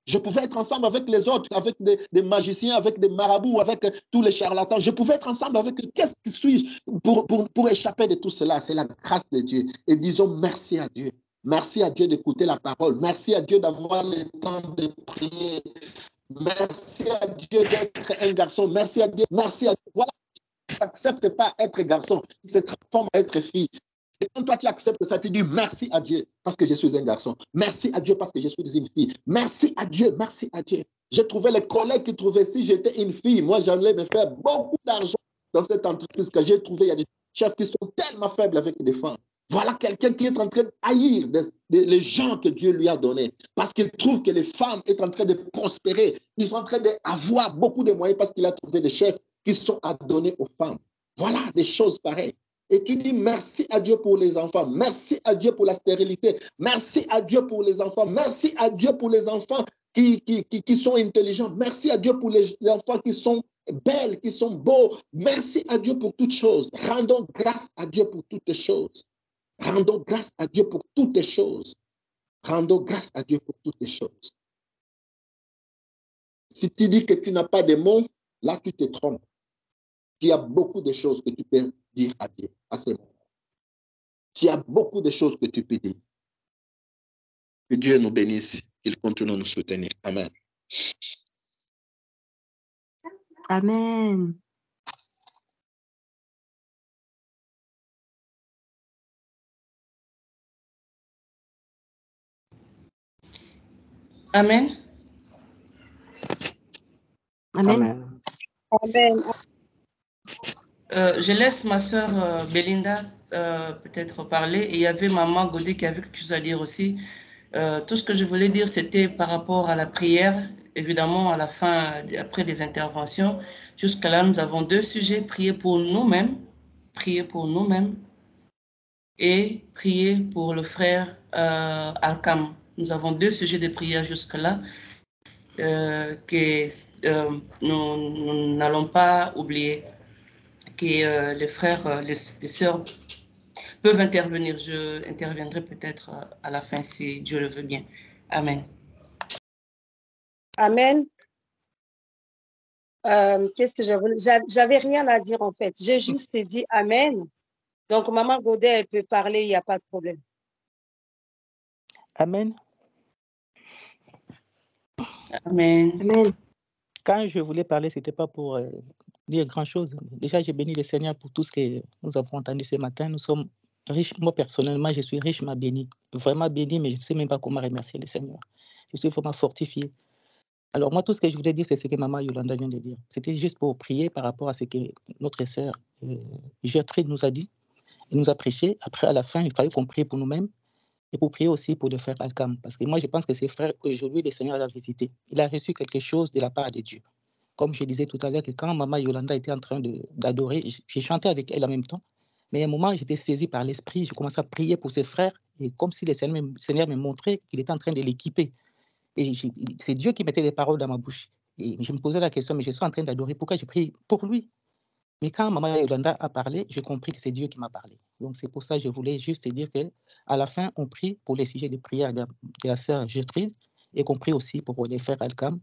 [SPEAKER 5] Je pouvais être ensemble avec les autres, avec des magiciens, avec des marabouts, avec tous les charlatans. Je pouvais être ensemble avec eux. Qu'est-ce que suis-je pour échapper de tout cela? C'est la grâce de Dieu. Et disons merci à Dieu. Merci à Dieu d'écouter la parole. Merci à Dieu d'avoir le temps de prier. Merci à Dieu d'être un garçon. Merci à Dieu. Merci à Dieu. Voilà. Tu n'acceptes pas être garçon. Tu te transformes à être fille. Et quand toi tu acceptes ça, tu dis merci à Dieu parce que je suis un garçon. Merci à Dieu parce que je suis une fille. Merci à Dieu, merci à Dieu. J'ai trouvé les collègues qui trouvaient si j'étais une fille, moi j'allais me faire beaucoup d'argent dans cette entreprise que j'ai trouvé. Il y a des chefs qui sont tellement faibles avec des femmes. Voilà quelqu'un qui est en train de haïr les gens que Dieu lui a donnés parce qu'il trouve que les femmes sont en train de prospérer. Ils sont en train d'avoir beaucoup de moyens parce qu'il a trouvé des chefs qui sont à donner aux femmes. Voilà des choses pareilles. Et tu dis merci à Dieu pour les enfants, merci à Dieu pour la stérilité, merci à Dieu pour les enfants, merci à Dieu pour les enfants qui sont intelligents, merci à Dieu pour les enfants qui sont belles, qui sont beaux, merci à Dieu pour toutes choses. Rendons grâce à Dieu pour toutes les choses. Rendons grâce à Dieu pour toutes les choses. Rendons grâce à Dieu pour toutes les choses. Si tu dis que tu n'as pas de mots, là tu te trompes. Il y a beaucoup de choses que tu peux dire à Dieu à ce moment. Il y a beaucoup de choses que tu peux dire. Que Dieu nous bénisse, qu'il continue à nous soutenir. Amen.
[SPEAKER 2] Amen.
[SPEAKER 6] Amen.
[SPEAKER 2] Amen.
[SPEAKER 1] Amen.
[SPEAKER 6] Je laisse ma sœur Belinda peut-être parler. Et il y avait maman Godet qui avait quelque chose à dire aussi. Tout ce que je voulais dire, c'était par rapport à la prière. Évidemment, à la fin, après des interventions, jusqu'à là, nous avons 2 sujets. Prier pour nous-mêmes et prier pour le frère Alkam. Nous avons 2 sujets de prière jusque-là que nous n'allons pas oublier. Que les frères, les sœurs peuvent intervenir. Je interviendrai peut-être à la fin si Dieu le veut bien. Amen.
[SPEAKER 7] Amen. Qu'est-ce que j'avais rien à dire en fait. J'ai juste dit Amen. Donc, Maman Godet, elle peut parler, il n'y a pas de problème.
[SPEAKER 8] Amen.
[SPEAKER 6] Amen.
[SPEAKER 2] Amen.
[SPEAKER 8] Quand je voulais parler, ce n'était pas pour dire grand-chose. Déjà, j'ai béni le Seigneur pour tout ce que nous avons entendu ce matin. Nous sommes riches. Moi, personnellement, je suis riche, m'a béni. Vraiment béni, mais je ne sais même pas comment remercier le Seigneur. Je suis vraiment fortifié. Alors, moi, tout ce que je voulais dire, c'est ce que Maman Yolanda vient de dire. C'était juste pour prier par rapport à ce que notre sœur Gertrude nous a dit. Elle nous a prêché. Après, à la fin, il fallait qu'on prie pour nous-mêmes et pour prier aussi pour le frère Alcam. Parce que moi, je pense que ces frères, aujourd'hui, le Seigneur l'a visité. Il a reçu quelque chose de la part de Dieu. Comme je disais tout à l'heure, que quand Maman Yolanda était en train d'adorer, j'ai chanté avec elle en même temps. Mais à un moment, j'étais saisi par l'esprit. Je commençais à prier pour ses frères. Et comme si le Seigneur me montrait qu'il était en train de l'équiper. Et c'est Dieu qui mettait les paroles dans ma bouche. Et je me posais la question, mais je suis en train d'adorer. Pourquoi je prie pour lui? Mais quand Maman Yolanda a parlé, j'ai compris que c'est Dieu qui m'a parlé. Donc c'est pour ça que je voulais juste dire qu'à la fin, on prie pour les sujets de prière de la sœur Gertrude et qu'on prie aussi pour les frères Alcam.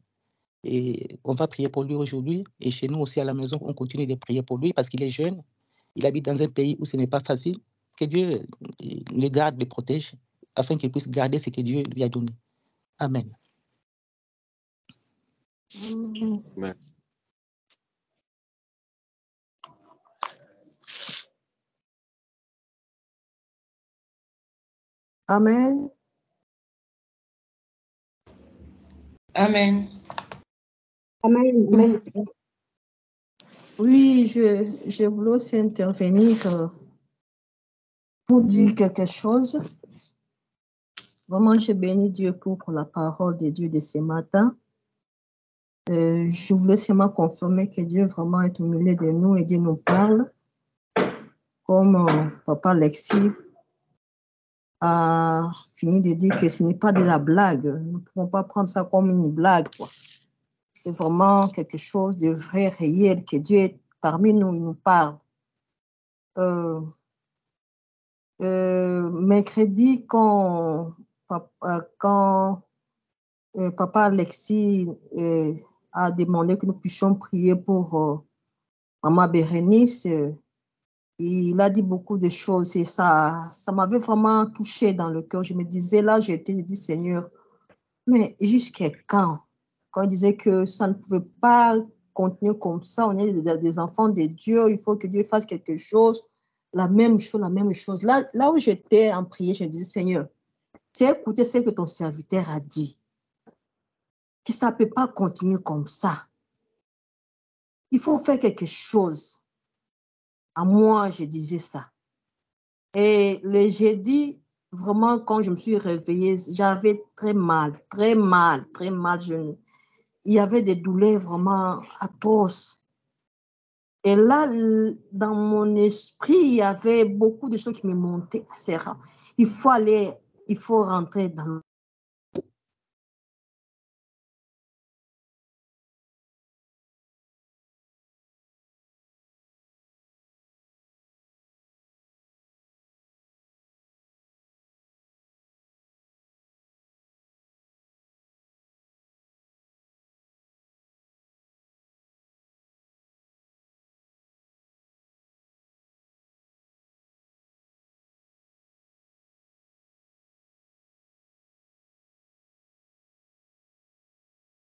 [SPEAKER 8] Et on va prier pour lui aujourd'hui. Et chez nous aussi à la maison, on continue de prier pour lui parce qu'il est jeune. Il habite dans un pays où ce n'est pas facile. Que Dieu le garde, le protège, afin qu'il puisse garder ce que Dieu lui a donné. Amen.
[SPEAKER 5] Amen.
[SPEAKER 9] Amen.
[SPEAKER 6] Amen.
[SPEAKER 2] Amen.
[SPEAKER 9] Oui, je voulais aussi intervenir pour dire quelque chose. Vraiment, je bénis Dieu pour la parole de Dieu de ce matin. Je voulais seulement confirmer que Dieu vraiment est au milieu de nous et Dieu nous parle. Comme Papa Alexis a fini de dire que ce n'est pas de la blague. Nous ne pouvons pas prendre ça comme une blague, quoi. C'est vraiment quelque chose de vrai, réel, que Dieu est parmi nous, il nous parle. Mercredi, quand Papa Alexis a demandé que nous puissions prier pour Maman Bérénice, il a dit beaucoup de choses et ça m'avait vraiment touché dans le cœur. Je me disais, là, j'ai dit, Seigneur, mais jusqu'à quand? Quand il disait que ça ne pouvait pas continuer comme ça, on est des enfants de Dieu, il faut que Dieu fasse quelque chose, la même chose. Là où j'étais en prière, je disais, Seigneur, tu as écouté ce que ton serviteur a dit, que ça ne peut pas continuer comme ça. Il faut faire quelque chose. À moi, je disais ça. Et le jeudi, vraiment, quand je me suis réveillée, j'avais très mal. Il y avait des douleurs vraiment atroces. Et là, dans mon esprit, il y avait beaucoup de choses qui me montaient assez rare. Il faut rentrer dans